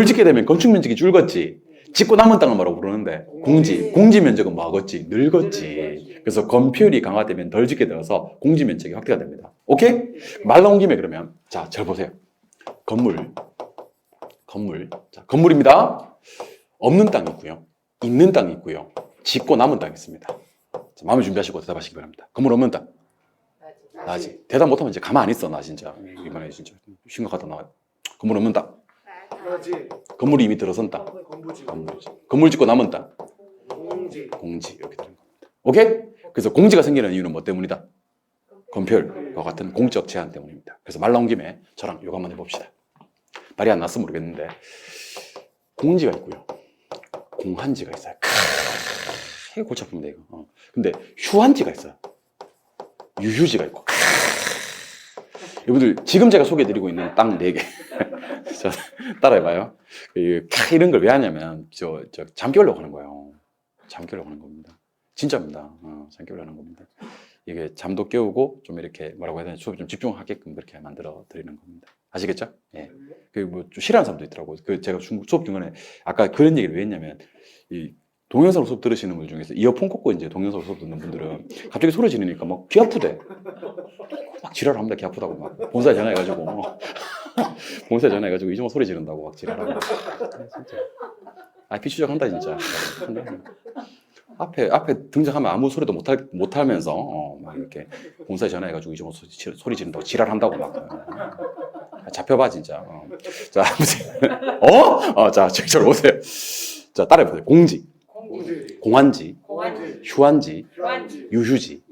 짓게 되면 건축 면적이 줄겠지. 짓고 남은 땅을 뭐라고 부르는데 공지 면적은 뭐 하겠지? 늘겠지. 그래서 건폐율이 강화되면 덜 짓게 되어서 공지 면적이 확대가 됩니다. 오케이? 말 나온 김에 그러면 자, 잘 보세요. 건물. 자, 건물입니다. 없는 땅이 있고요. 있는 땅이 있고요. 짓고 남은 땅이 있습니다. 자, 마음을 준비하시고 대답하시기 바랍니다. 건물 없는 땅. 나지. 대답 못하면 이제 가만 안 있어, 나 진짜. 이번에 진짜 심각하다, 나. 건물 없는 땅. 나지. 건물이 이미 들어선 땅. 건부지. 건물 짓고 남은 땅. 공지. 이렇게 되는 겁니다. 오케이? 그래서 공지가 생기는 이유는 뭐 때문이다? 건폐율과 같은 공적 제한 때문입니다. 그래서 말 나온 김에 저랑 이거 한번 해봅시다. 말이 안 났으면 모르겠는데 공지가 있고요. 공한지가 있어요. 이거 골치 아픕니다, 이거. 근데 휴한지가 있어요. 유휴지가 있고. 여러분들 지금 제가 소개해드리고 있는 땅 4개 자, 따라해봐요. 이런 걸 왜 하냐면 잠 깨우려고 하는 거예요. 잠 깨우려고 하는 겁니다. 진짜입니다. 잠 깨우려고 하는 겁니다. 이게 잠도 깨우고 좀 이렇게 뭐라고 해야 되나 수업에 좀 집중하게끔 그렇게 만들어 드리는 겁니다. 아시겠죠? 예. 뭐 좀 싫어하는 사람도 있더라고요. 제가 수업 중간에 아까 그런 얘기를 왜 했냐면 이 동영상 수업 들으시는 분 중에서 이어폰 꽂고 이제 동영상 수업 듣는 분들은 갑자기 소리 지르니까 막 귀 아프대. 막 지랄을 합니다. 귀 아프다고 막 본사에 전화해가지고 본사에 전화해가지고 이정도 소리 지른다고 막 지랄하고. 진짜. 비추적한다 진짜. 앞에 등장하면 아무 소리도 못하면서 막 이렇게 본사에 전화해가지고 이정도 소리 지른다고 지랄한다고 막. 잡혀봐 진짜. 자 아무튼 자 저기로 오세요. 자 따라해보세요. 공지. 공한지, 휴한지, 유휴지.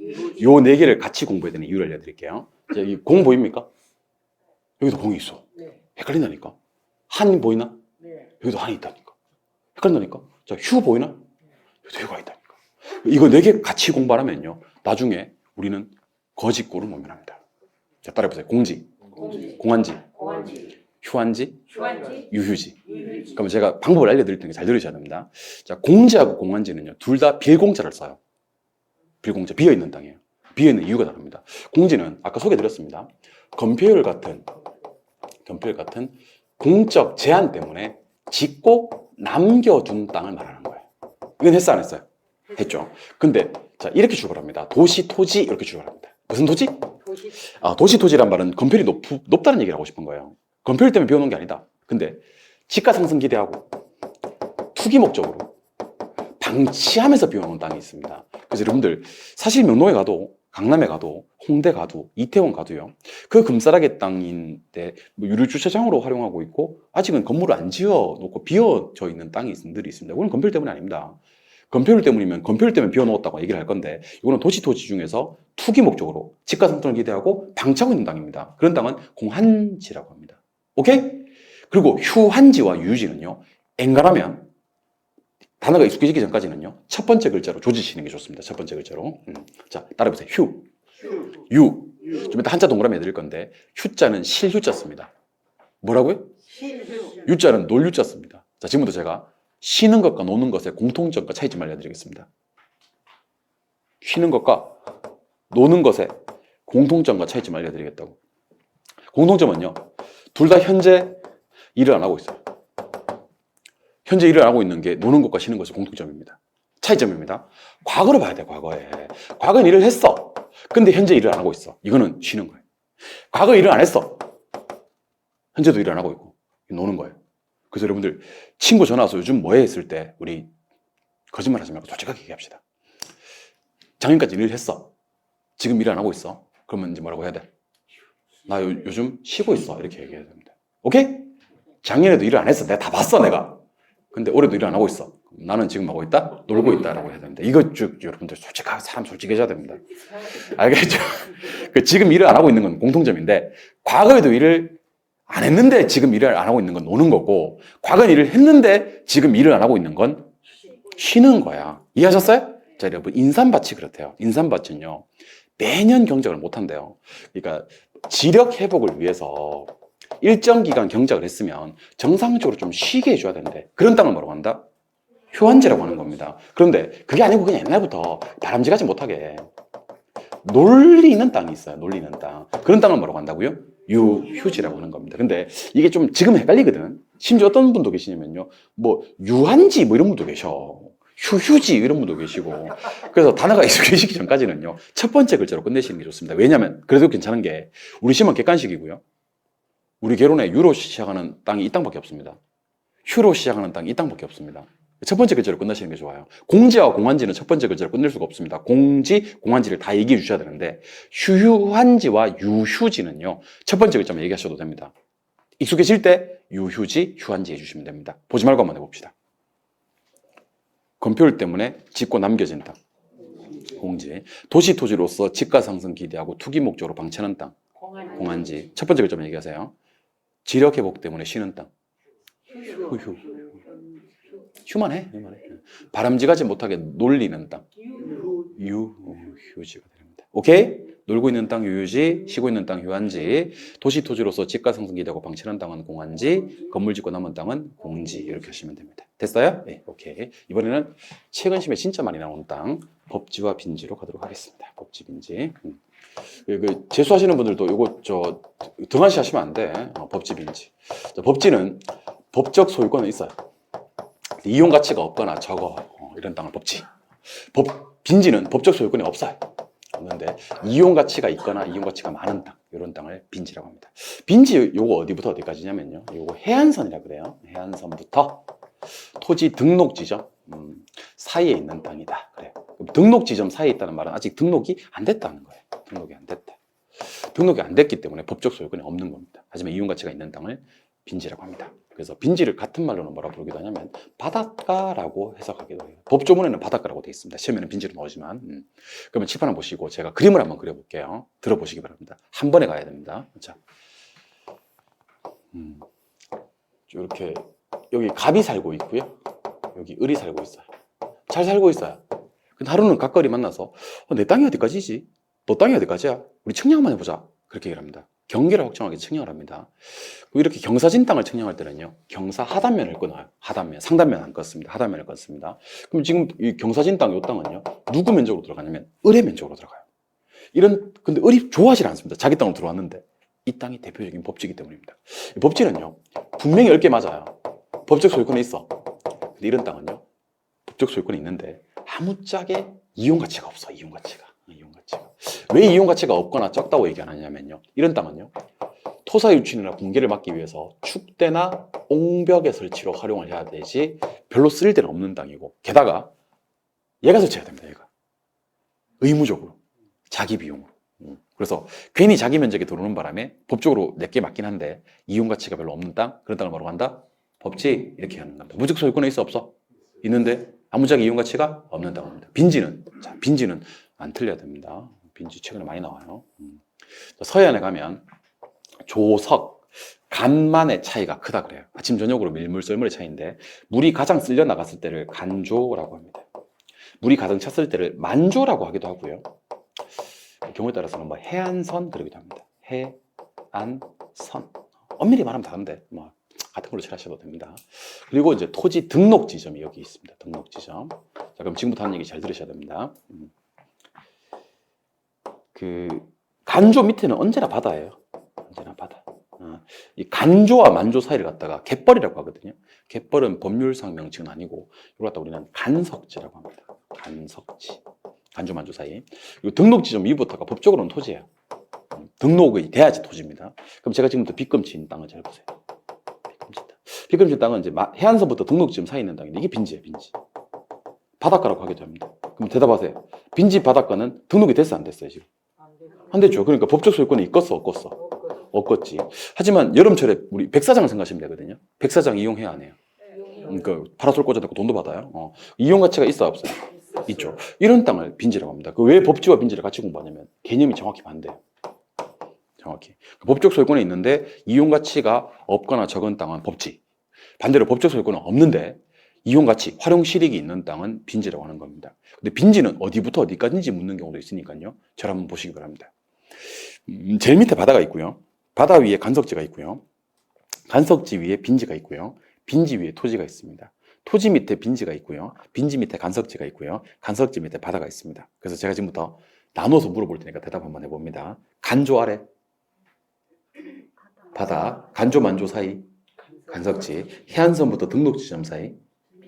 요 네 개를 같이 공부해야 되는 이유를 알려드릴게요. 자, 이 공 보입니까? 여기도 공이 있어. 네. 헷갈린다니까. 한 보이나? 네. 여기도 한이 있다니까. 헷갈린다니까. 자, 휴 보이나? 여기도 휴가 있다니까. 이거 네 개 같이 공부하면요, 나중에 우리는 거짓골을 모면합니다. 자, 따라해보세요. 공지, 공지. 공한지, 공한지. 휴한지, 휴한지. 유휴지. 유휴지. 그러면 제가 방법을 알려드릴 테니까 잘 들으셔야 됩니다. 자, 공지하고 공한지는요, 둘 다 빌공자를 써요. 빌공자, 비어있는 땅이에요. 비어있는 이유가 다릅니다. 공지는 아까 소개해드렸습니다. 건폐율 같은 공적 제한 때문에 짓고 남겨준 땅을 말하는 거예요. 이건 했어, 안 했어요? 했죠. 근데 자, 이렇게 출발합니다. 도시, 토지 이렇게 출발합니다. 무슨 토지? 도시. 도시 토지란 말은 건폐율이 높다는 얘기를 하고 싶은 거예요. 건폐율 때문에 비워놓은 게 아니다. 근데 지가 상승 기대하고 투기 목적으로 방치하면서 비워놓은 땅이 있습니다. 그래서 여러분들 사실 명동에 가도, 강남에 가도, 홍대 가도, 이태원 가도요, 그 금싸라기 땅인데 뭐 유료 주차장으로 활용하고 있고 아직은 건물을 안 지어놓고 비어져 있는 땅이 들이 있습니다. 그건 건폐율 때문이 아닙니다. 건폐율 때문이면 건폐율 때문에 비워놓았다고 얘기를 할 건데, 이거는 도시 토지 중에서 투기 목적으로 지가 상승을 기대하고 방치하고 있는 땅입니다. 그런 땅은 공한지라고 합니다. 오케이? 그리고 휴한지와 유유지는요, 엔간하면 단어가 익숙해지기 전까지는요, 첫 번째 글자로 조지시는 게 좋습니다. 첫 번째 글자로. 자, 따라해보세요. 휴, 유. 좀 이따 한자 동그라미 해드릴 건데, 휴자는 실휴자 씁니다. 뭐라고요? 실휴. 유자는 놀유자 씁니다. 자, 지금부터 제가 쉬는 것과 노는 것의 공통점과 차이점 알려드리겠습니다. 쉬는 것과 노는 것의 공통점과 차이점 알려드리겠다고. 공통점은요, 둘 다 현재 일을 안 하고 있어요. 현재 일을 안 하고 있는 게 노는 것과 쉬는 것의 공통점입니다. 차이점입니다. 과거로 봐야 돼, 과거에. 과거엔 일을 했어. 근데 현재 일을 안 하고 있어. 이거는 쉬는 거예요. 과거 일을 안 했어. 현재도 일을 안 하고 있고, 노는 거예요. 그래서 여러분들, 친구 전화 와서 요즘 뭐 해? 했을 때 우리 거짓말 하지 말고 솔직하게 얘기합시다. 작년까지 일을 했어. 지금 일 안 하고 있어. 그러면 이제 뭐라고 해야 돼? 나 요즘 쉬고 있어. 이렇게 얘기해야 됩니다. 오케이? 작년에도 일을 안 했어. 내가 다 봤어, 내가. 근데 올해도 일을 안 하고 있어. 나는 지금 하고 있다? 놀고 있다라고 해야 됩니다. 이거 여러분들 솔직하게, 사람 솔직해져야 됩니다. 알겠죠? 지금 일을 안 하고 있는 건 공통점인데, 과거에도 일을 안 했는데 지금 일을 안 하고 있는 건 노는 거고, 과거에 일을 했는데 지금 일을 안 하고 있는 건 쉬는 거야. 이해하셨어요? 자, 여러분, 인삼밭이 그렇대요. 인삼밭은요, 매년 경작을 못 한대요. 그러니까 지력 회복을 위해서 일정 기간 경작을 했으면 정상적으로 좀 쉬게 해줘야 되는데, 그런 땅을 뭐라고 한다? 휴한지라고 하는 겁니다. 그런데 그게 아니고 그냥 옛날부터 바람직하지 못하게 놀리는 땅이 있어요. 놀리는 땅. 그런 땅을 뭐라고 한다고요? 유휴지라고 하는 겁니다. 근데 이게 좀 지금 헷갈리거든. 심지어 어떤 분도 계시냐면요, 뭐 유한지 뭐 이런 분도 계셔. 휴휴지 이런 분도 계시고. 그래서 단어가 익숙해지기 전까지는요, 첫 번째 글자로 끝내시는 게 좋습니다. 왜냐하면 그래도 괜찮은 게, 우리 시험은 객관식이고요, 우리 개론에 유로 시작하는 땅이 이 땅밖에 없습니다. 휴로 시작하는 땅이 이 땅밖에 없습니다. 첫 번째 글자로 끝나시는 게 좋아요. 공지와 공한지는 첫 번째 글자로 끝낼 수가 없습니다. 공지, 공한지를 다 얘기해 주셔야 되는데, 휴한지와 유휴지는요, 첫 번째 글자만 얘기하셔도 됩니다. 익숙해질 때 유휴지, 휴한지 해주시면 됩니다. 보지 말고 한번 해봅시다. 건폐율 때문에 짓고 남겨진 땅, 공지. 도시 토지로서 지가 상승 기대하고 투기 목적으로 방치하는 땅, 공한지. 첫 번째 글자만 얘기하세요. 지력 회복 때문에 쉬는 땅, 휴. 휴만해. 바람직하지 못하게 놀리는 땅, 유휴지가 됩니다. 오케이? 놀고 있는 땅 유휴지, 쉬고 있는 땅 휴한지, 도시 토지로서 지가 상승 기대하고 방치하는 땅은 공한지, 건물 짓고 남은 땅은 공지. 이렇게 하시면 됩니다. 됐어요? 네, 오케이. 이번에는 최근 시험에 진짜 많이 나오는 땅, 법지와 빈지로 가도록 하겠습니다. 법지, 빈지. 재수하시는 분들도 요거 등한시 하시면 안 돼. 법지, 빈지. 법지는 법적 소유권은 있어요. 이용 가치가 없거나 적어, 이런 땅을 법지. 빈지는 법적 소유권이 없어요. 없는데 이용 가치가 있거나 이용 가치가 많은 땅, 이런 땅을 빈지라고 합니다. 빈지 요거 어디부터 어디까지냐면요, 요거 해안선이라 그래요. 해안선부터 토지 등록 지점 사이에 있는 땅이다. 그래요. 등록 지점 사이에 있다는 말은 아직 등록이 안 됐다는 거예요. 등록이 안 됐다. 등록이 안 됐기 때문에 법적 소유권이 없는 겁니다. 하지만 이용 가치가 있는 땅을 빈지라고 합니다. 그래서 빈지를 같은 말로는 뭐라 부르기도 하냐면 바닷가라고 해석하기도 해요. 법조문에는 바닷가라고 되어 있습니다. 시험에는 빈지로 나오지만. 그러면 칠판 한번 보시고 제가 그림을 한번 그려볼게요. 들어보시기 바랍니다. 한 번에 가야 됩니다. 자, 이렇게 여기 갑이 살고 있고요. 여기 을이 살고 있어요. 잘 살고 있어요. 근데 하루는 각거리 만나서 내 땅이 어디까지지? 너 땅이 어디까지야? 우리 측량 한번 해보자. 그렇게 얘기를 합니다. 경계를 확정하게 측량을 합니다. 이렇게 경사진 땅을 측량할 때는요, 경사 하단면을 끊어요. 하단면, 상단면 안 끊습니다. 하단면을 끊습니다. 그럼 지금 이 경사진 땅, 이 땅은요, 누구 면적으로 들어가냐면 을의 면적으로 들어가요. 근데 을이 좋아하지 않습니다. 자기 땅으로 들어왔는데 이 땅이 대표적인 법지이기 때문입니다. 이 법지는요, 분명히 얽게 맞아요. 법적 소유권이 있어. 근데 이런 땅은요, 법적 소유권이 있는데 아무짝에 이용 가치가 없어. 이용 가치가. 왜 이용 가치가 없거나 적다고 얘기 안 하냐면요, 이런 땅은요, 토사 유친이나 붕괴를 막기 위해서 축대나 옹벽의 설치로 활용을 해야 되지 별로 쓸 데는 없는 땅이고, 게다가 얘가 설치해야 됩니다. 얘가 의무적으로 자기 비용으로. 그래서 괜히 자기 면적에 들어오는 바람에 법적으로 내게 맞긴 한데 이용 가치가 별로 없는 땅, 그런 땅을 뭐라고 한다? 법지. 이렇게 하는 겁니다. 무적 소유권에 있어 없어? 있는데 아무짝에 이용 가치가 없는 땅입니다. 빈지는 안 틀려야 됩니다. 빈지 최근에 많이 나와요. 서해안에 가면 조석, 간만의 차이가 크다 그래요. 아침 저녁으로 밀물 썰물의 차이인데, 물이 가장 쓸려 나갔을 때를 간조라고 합니다. 물이 가장 찼을 때를 만조라고 하기도 하고요. 경우에 따라서는 뭐 해안선 그러기도 합니다. 해안선. 엄밀히 말하면 다른데 뭐 같은 걸로 칠하셔도 됩니다. 그리고 이제 토지 등록 지점이 여기 있습니다. 등록 지점. 자, 그럼 지금부터 하는 얘기 잘 들으셔야 됩니다. 그 간조 밑에는 언제나 바다예요. 언제나 바다. 이 간조와 만조 사이를 갖다가 갯벌이라고 하거든요. 갯벌은 법률상 명칭은 아니고 이걸 갖다 우리는 간석지라고 합니다. 간석지. 간조 만조 사이. 그리고 등록 지점 위부터가 법적으로는 토지예요. 등록이 돼야지 토지입니다. 그럼 제가 지금부터 빗금치인 땅을 잘 보세요. 빗금치 땅은 이제 해안선부터 등록 지점 사이에 있는 땅인데 이게 빈지예요. 빈지. 바닷가라고 하기도 합니다. 그럼 대답하세요. 빈지 바닷가는 등록이 됐어 안 됐어요 지금? 안 됐죠. 그러니까 법적 소유권이 있겠어 없겠어? 없겠지. 하지만 여름철에 우리 백사장을 생각하시면 되거든요. 백사장 이용해야 안 해요? 그러니까 파라솔 꽂아놓고 돈도 받아요. 이용 가치가 있어요 없어요? 있죠. 이런 땅을 빈지라고 합니다. 그 왜 법지와 빈지를 같이 공부하냐면 개념이 정확히 반대예요. 정확히. 법적 소유권이 있는데 이용 가치가 없거나 적은 땅은 법지. 반대로 법적 소유권은 없는데 이용 가치, 활용 실익이 있는 땅은 빈지라고 하는 겁니다. 근데 빈지는 어디부터 어디까지인지 묻는 경우도 있으니까요. 저를 한번 보시기 바랍니다. 제일 밑에 바다가 있고요. 바다 위에 간석지가 있고요. 간석지 위에 빈지가 있고요. 빈지 위에 토지가 있습니다. 토지 밑에 빈지가 있고요. 빈지 밑에 간석지가 있고요. 간석지 밑에 바다가 있습니다. 그래서 제가 지금부터 나눠서 물어볼 테니까 대답 한번 해봅니다. 간조 아래 바다, 간조 만조 사이 간석지, 해안선부터 등록 지점 사이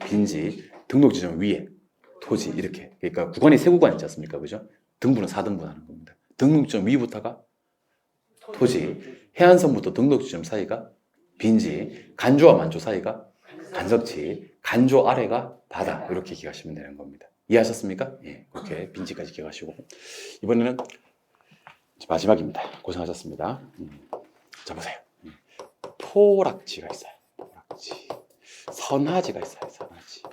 빈지, 등록 지점 위에 토지. 이렇게. 그러니까 구간이 세 구간 있지 않습니까? 그죠? 등분은 4등분 하는 겁니다. 등록 지점 위부터가 토지, 해안선부터 등록 지점 사이가 빈지, 간조와 만조 사이가 간석지, 간조 아래가 바다. 이렇게 기억하시면 되는 겁니다. 이해하셨습니까? 예, 그렇게 빈지까지 기억하시고, 이번에는 마지막입니다. 고생하셨습니다. 자, 보세요. 포락지가 있어요. 포락지. 선하지가 있어요. 선하지.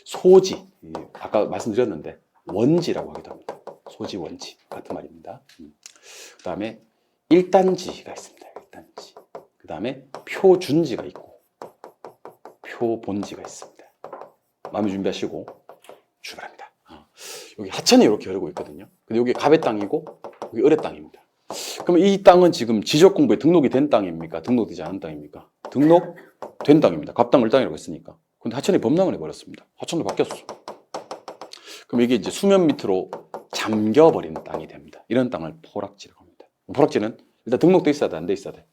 소지. 아까 말씀드렸는데 원지라고 하기도 합니다. 소지, 원지 같은 말입니다. 그 다음에 일단지가 있습니다. 일단지. 그 다음에 표준지가 있고 표본지가 있습니다. 마음의 준비하시고 출발합니다. 여기 하천이 이렇게 흐르고 있거든요. 근데 여기 갑의 땅이고 여기 을의 땅입니다. 그러면 이 땅은 지금 지적공부에 등록이 된 땅입니까? 등록되지 않은 땅입니까? 등록된 땅입니다. 갑땅, 을땅이라고 했으니까. 근데 하천이 범람을 해버렸습니다. 하천도 바뀌었어. 그럼 이게 이제 수면 밑으로 잠겨버린 땅이 됩니다. 이런 땅을 포락지라고 합니다. 포락지는 일단 등록돼 있어야 돼, 안 돼 있어야 돼?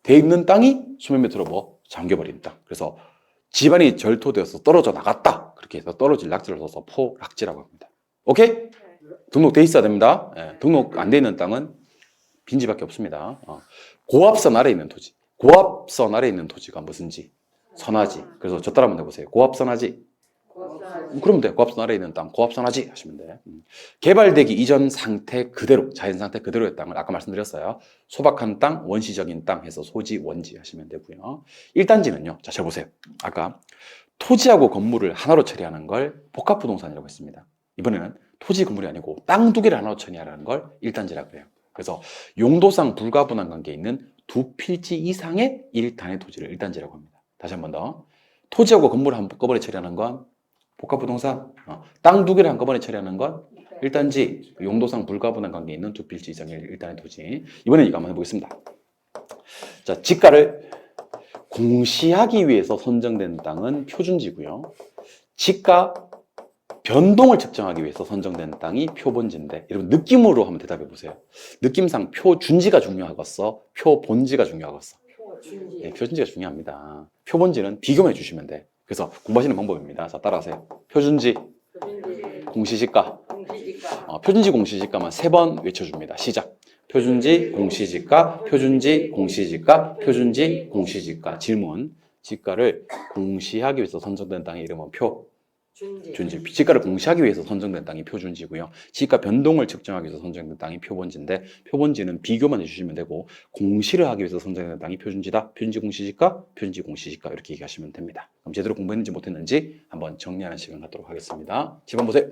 돼 있는 땅이 수면 밑으로 뭐 잠겨버린 땅. 그래서 집안이 절토되어서 떨어져 나갔다. 그렇게 해서 떨어질 낙지를 써서 포락지라고 합니다. 오케이? 등록돼 있어야 됩니다. 예, 등록 안 돼 있는 땅은 빈지밖에 없습니다. 고압선 아래에 있는 토지. 고압선 아래에 있는 토지가 무슨지? 선하지. 그래서 저 따라 한번 해보세요. 고압선하지. 그러면 돼. 고압선 아래에 있는 땅, 고압선하지 하시면 돼. 개발되기 이전 상태 그대로, 자연 상태 그대로의 땅을 아까 말씀드렸어요. 소박한 땅, 원시적인 땅 해서 소지, 원지 하시면 되고요. 1단지는요. 자, 잘 보세요. 아까 토지하고 건물을 하나로 처리하는 걸 복합부동산이라고 했습니다. 이번에는 토지, 건물이 아니고 땅 두 개를 하나로 처리하는 걸 1단지라고 해요. 그래서 용도상 불가분한 관계에 있는 두 필지 이상의 1단의 토지를 1단지라고 합니다. 다시 한 번 더. 토지하고 건물을 한꺼번에 처리하는 건 복합부동산, 땅 두 개를 한꺼번에 처리하는 건 1단지, 용도상 불가분한 관계에 있는 두 필지 이상의 1단의 토지. 이번엔 이거 한번 해보겠습니다. 자, 지가를 공시하기 위해서 선정된 땅은 표준지고요. 지가 변동을 측정하기 위해서 선정된 땅이 표본지인데, 여러분 느낌으로 한번 대답해 보세요. 느낌상 표준지가 중요하겠어? 표본지가 중요하겠어? 네, 표준지가 중요합니다. 표본지는 비교만 해주시면 돼. 그래서 공부하시는 방법입니다. 자, 따라하세요. 표준지, 공시지가. 표준지, 공시지가만 3번 외쳐줍니다. 시작. 표준지, 공시지가, 표준지, 공시지가, 표준지, 공시지가. 질문. 지가를 공시하기 위해서 선정된 땅의 이름은 준지. 지가를 공시하기 위해서 선정된 땅이 표준지고요. 지가 변동을 측정하기 위해서 선정된 땅이 표본지인데, 표본지는 비교만 해주시면 되고, 공시를 하기 위해서 선정된 땅이 표준지다. 표준지 공시지가, 표준지 공시지가 이렇게 얘기하시면 됩니다. 그럼 제대로 공부했는지 못했는지 한번 정리하는 시간 갖도록 하겠습니다. 집안 보세요.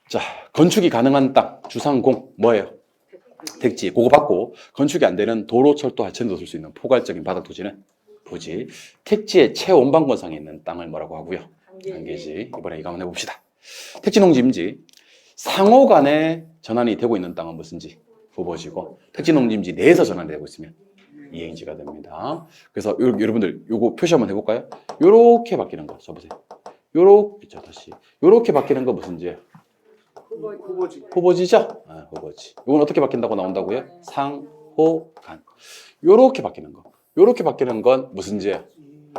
자, 건축이 가능한 땅, 주상공 뭐예요? 택지. 그거 받고 건축이 안 되는 도로, 철도, 하천도 쓸 수 있는 포괄적인 바닥 토지는 부지. 택지의 최원방권상에 있는 땅을 뭐라고 하고요? 한계지. 이번에 이거 한번 해봅시다. 택지, 농지, 임지. 상호 간에 전환이 되고 있는 땅은 무슨지? 후보지고, 택지, 농지, 임지 내에서 전환이 되고 있으면 이행지가 됩니다. 그래서 여러분들 요거 표시 한번 해볼까요? 요렇게 바뀌는 거. 저 보세요. 요렇게, 자, 다시. 요렇게 바뀌는 거 무슨지예요? 후보지죠? 아, 후보지. 이건 어떻게 바뀐다고 나온다고요? 상호간. 요렇게 바뀌는 거. 요렇게 바뀌는 건 무슨 지예요?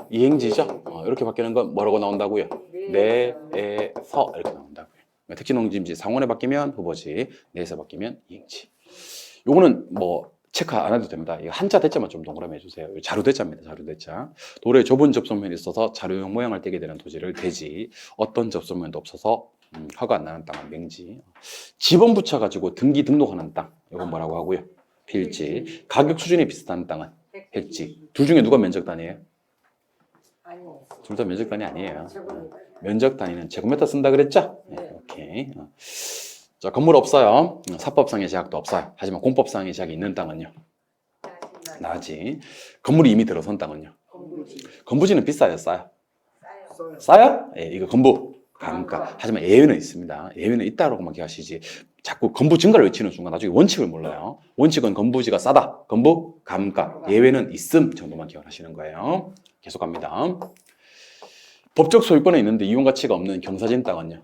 이행지죠? 이렇게 바뀌는 건 뭐라고 나온다고요? 내에서 이렇게 나온다고요. 택지, 농지, 임지 상호간에 바뀌면 후보지, 내에서 바뀌면 이행지. 요거는 뭐 체크 안 해도 됩니다. 이거 한자 대자만 좀 동그라미 해주세요. 자루 대자입니다. 자루 대자. 도로에 좁은 접속면이 있어서 자루형 모양을 떼게 되는 토지를 대지. 어떤 접속면도 없어서 허가 안 나는 땅은 맹지. 지번 붙여가지고 등기 등록하는 땅, 이건 뭐라고 하고요? 필지. 가격 수준이 비슷한 땅은 획지. 둘 중에 누가 면적 단위예요? 둘 다 면적 단위 아니에요. 면적 단위는 제곱미터 쓴다 그랬죠? 네, 오케이. 자, 건물 없어요. 사법상의 제약도 없어요. 하지만 공법상의 제약이 있는 땅은요? 나지. 건물이 이미 들어선 땅은요? 건부지는 비싸요, 싸요? 싸요? 예, 이거 건부. 감가. 하지만 예외는 있습니다. 예외는 있다라고만 기하시지. 자꾸 건부 증가를 외치는 순간 나중에 원칙을 몰라요. 원칙은 건부지가 싸다. 건부, 감가. 예외는 있음 정도만 기억하시는 거예요. 계속 갑니다. 법적 소유권에 있는데 이용 가치가 없는 경사진 땅은요?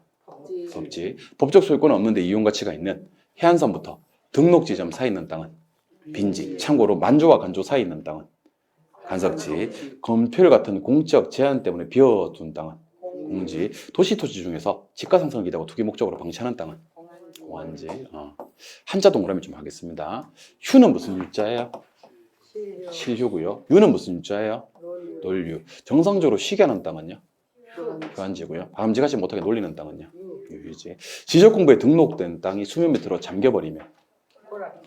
없지. 법적 소유권은 없는데 이용 가치가 있는 해안선부터 등록 지점 사이 있는 땅은 빈지. 참고로 만조와 간조 사이 있는 땅은 간섭지. 검토율 같은 공적 제한 때문에 비워둔 땅은 공지. 도시 토지 중에서 지가 상승을 기대하고 투기 목적으로 방치하는 땅은 공한지. 한자 동그라미 좀 하겠습니다. 휴는 무슨 유자예요? 실휴고요. 유는 무슨 유자예요? 논류. 정상적으로 쉬게 하는 땅은요? 교환지고요. 바람직하지 못하게 놀리는 땅은요? 유유지. 지적 공부에 등록된 땅이 수면 밑으로 잠겨버리면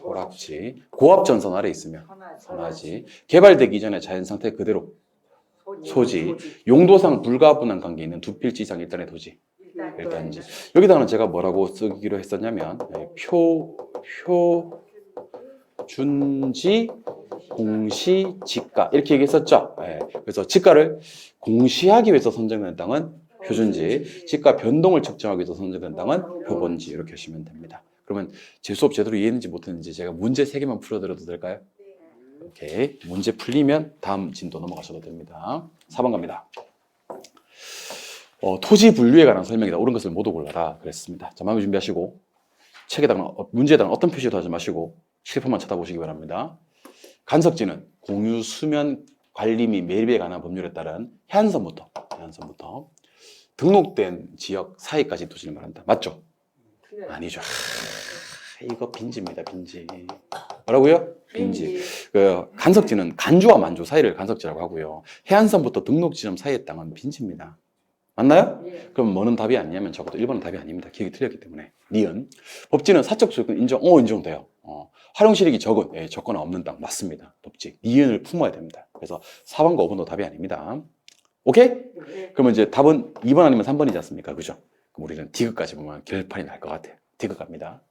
호락지. 고압 전선 아래 있으면 선하지. 개발되기 이전에 자연 상태 그대로 소지. 용도상 불가분한 관계에 있는 두 필지 이상 일단의 토지. 일단지. 여기다는 제가 뭐라고 쓰기로 했었냐면 표준지 공시 지가 이렇게 얘기했었죠. 그래서 지가를 공시하기 위해서 선정된 땅은 표준지, 지가 변동을 측정하기 위해서 선정된 땅은 표본지 이렇게 하시면 됩니다. 그러면 제 수업 제대로 이해했는지 못했는지 제가 문제 3개만 풀어드려도 될까요? 오케이. 문제 풀리면 다음 진도 넘어가셔도 됩니다. 4번 갑니다. 토지 분류에 관한 설명이다. 옳은 것을 모두 골라라. 그랬습니다. 자, 마음의 준비하시고 책에다가 문제에다가 어떤 표시도 하지 마시고 실판만 쳐다보시기 바랍니다. 간섭지는 공유 수면 관리 및 매립에 관한 법률에 따른 해안선부터 등록된 지역 사이까지 토지를 말한다. 맞죠? 아니죠. 이거 빈지입니다. 빈지. 뭐라고요? 빈지. 간섭지는 간주와 만주 사이를 간섭지라고 하고요. 해안선부터 등록 지점 사이의 땅은 빈지입니다. 맞나요? 예. 그럼 뭐는 답이 아니냐면 적어도 1번은 답이 아닙니다. 기억이 틀렸기 때문에. 니은. 법지는 사적 소유권 인정, 인정돼요. 활용실익이 적은, 예, 조건 없는 땅. 맞습니다. 법지. 니은을 품어야 됩니다. 그래서 4번과 5번도 답이 아닙니다. 오케이? 예. 그러면 이제 답은 2번 아니면 3번이지 않습니까? 그죠? 그럼 우리는 디귿까지 보면 결판이 날 것 같아요. 디귿 갑니다.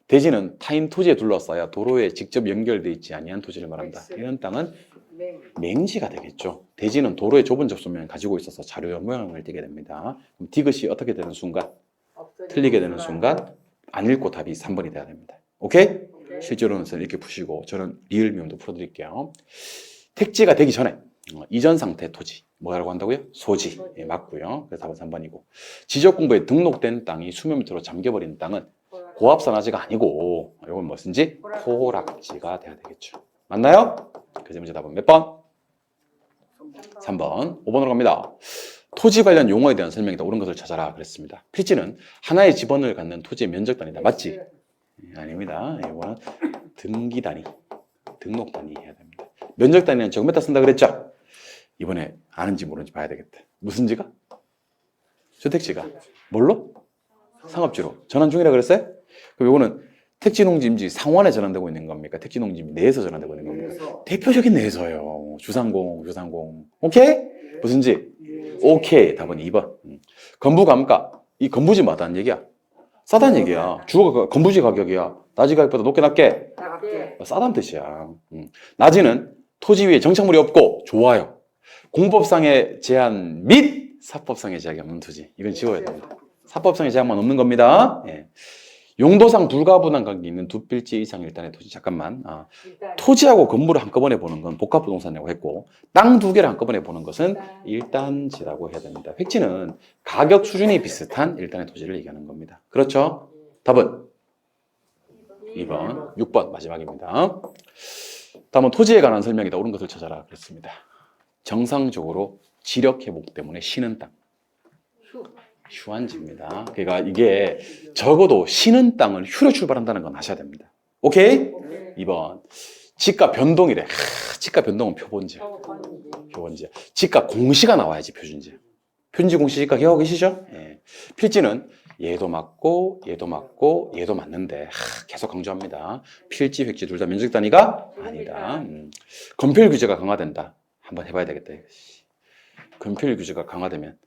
대지는 타인 토지에 둘러싸여 도로에 직접 연결되어 있지 아니한 토지를 말합니다. 이런 땅은 맹. 맹지가 되겠죠. 대지는 도로의 좁은 접수면을 가지고 있어서 자료의 모양을 띠게 됩니다. 그럼 디귿이 어떻게 되는 순간? 틀리게 되는 순간 안 읽고 답이 3번이 돼야 됩니다. 오케이? 네. 실제로는 이렇게 푸시고 저는 리을 미음도 풀어드릴게요. 택지가 되기 전에 이전 상태 토지 뭐라고 한다고요? 소지. 예, 맞고요. 그래서 답은 3번이고 지적공부에 등록된 땅이 수면 밑으로 잠겨버린 땅은 고압산화지가 아니고 이건 무엇인지 토락지가 돼야 되겠죠. 맞나요? 그래서 문제 답은 몇 번? 3번. 5번으로 갑니다. 토지 관련 용어에 대한 설명이다. 옳은 것을 찾아라 그랬습니다. 필지는 하나의 지번을 갖는 토지의 면적 단위다. 맞지? 예, 아닙니다. 이거는 등기 단위, 등록 단위 해야 됩니다. 면적 단위는 제곱미터 쓴다 그랬죠? 이번에 아는지 모르는지 봐야 되겠다. 무슨 지가? 주택지가. 뭘로? 상업지로. 전환 중이라 그랬어요? 그럼 이거는 택지농지임지 상원에 전환되고 있는 겁니까? 택지농지임지 내에서 전환되고 있는 겁니까? 대표적인 내에서요. 주상공. 오케이? 무슨 지? 오케이. 답은 2번. 건부감가. 이 건부지 마다는 얘기야. 싸다는 얘기야. 주거가 건부지 가격이야. 낮이 가격보다 높게 낮게? 낮게. 싸다는 뜻이야. 낮이는 토지 위에 정착물이 없고 좋아요. 공법상의 제한 및 사법상의 제약이 없는 토지. 이건 지워야 됩니다. 사법상의 제약만 없는 겁니다. 예. 용도상 불가분한 관계 있는 두 필지 이상 일단의 토지. 잠깐만. 일단 토지하고 건물을 한꺼번에 보는 건 복합부동산이라고 했고 땅 두 개를 한꺼번에 보는 것은 일단지라고 해야 됩니다. 획지는 가격 수준이 비슷한 일단의 토지를 얘기하는 겁니다. 그렇죠? 답은 2번, 6번 마지막입니다. 다음은 토지에 관한 설명이다. 옳은 것을 찾아라 그랬습니다. 정상적으로 지력 회복 때문에 쉬는 땅. 휴한지입니다. 그러니까 이게 적어도 쉬는 땅을 휴로 출발한다는 건 아셔야 됩니다. 오케이? 2번. 지가 변동이래. 지가 변동은 표본지야. 표본지야. 지가 공시가 나와야지 표준지야. 표준지 공시 지가 기억하고 계시죠? 예. 필지는 얘도 맞고 얘도 맞고 얘도 맞는데 계속 강조합니다. 필지, 획지 둘 다 면적 단위가 아니다. 건필 규제가 강화된다. 한번 해봐야 되겠다. 건필 규제가 강화되면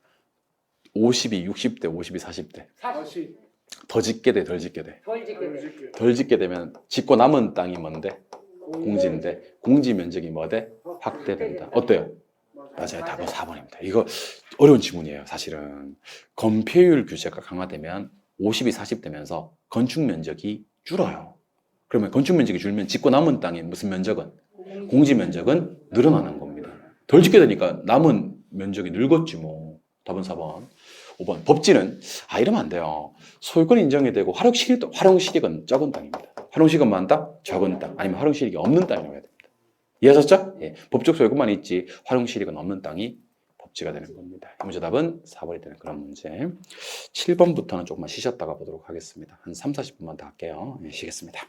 50이 60대, 50이 40대. 40. 더 짓게 돼, 덜 짓게 돼. 덜 짓게 돼. 덜 짓게 되면 짓고 남은 땅이 뭔데? 공지인데 공지 면적이 뭐돼? 확대된다. 어때요? 맞아요. 답은 4번입니다. 이거 어려운 지문이에요. 사실은 건폐율 규제가 강화되면 50이 40 되면서 건축 면적이 줄어요. 그러면 건축 면적이 줄면 짓고 남은 땅의 무슨 면적은? 공지 면적은 늘어나는 겁니다. 덜 짓게 되니까 남은 면적이 늙었지 뭐. 답은 4번. 5번. 법지는 이러면 안 돼요. 소유권 인정이 되고 활용실익은 적은 땅입니다. 활용실익은 많다? 적은 땅. 아니면 활용실익이 없는 땅이라고 해야 됩니다. 이해하셨죠? 예. 법적 소유권만 있지 활용실익은 없는 땅이 법지가 되는 겁니다. 이 문제 답은 4번이 되는 그런 문제. 7번부터는 조금만 쉬셨다가 보도록 하겠습니다. 한 3, 40분만 더 할게요. 예, 쉬겠습니다.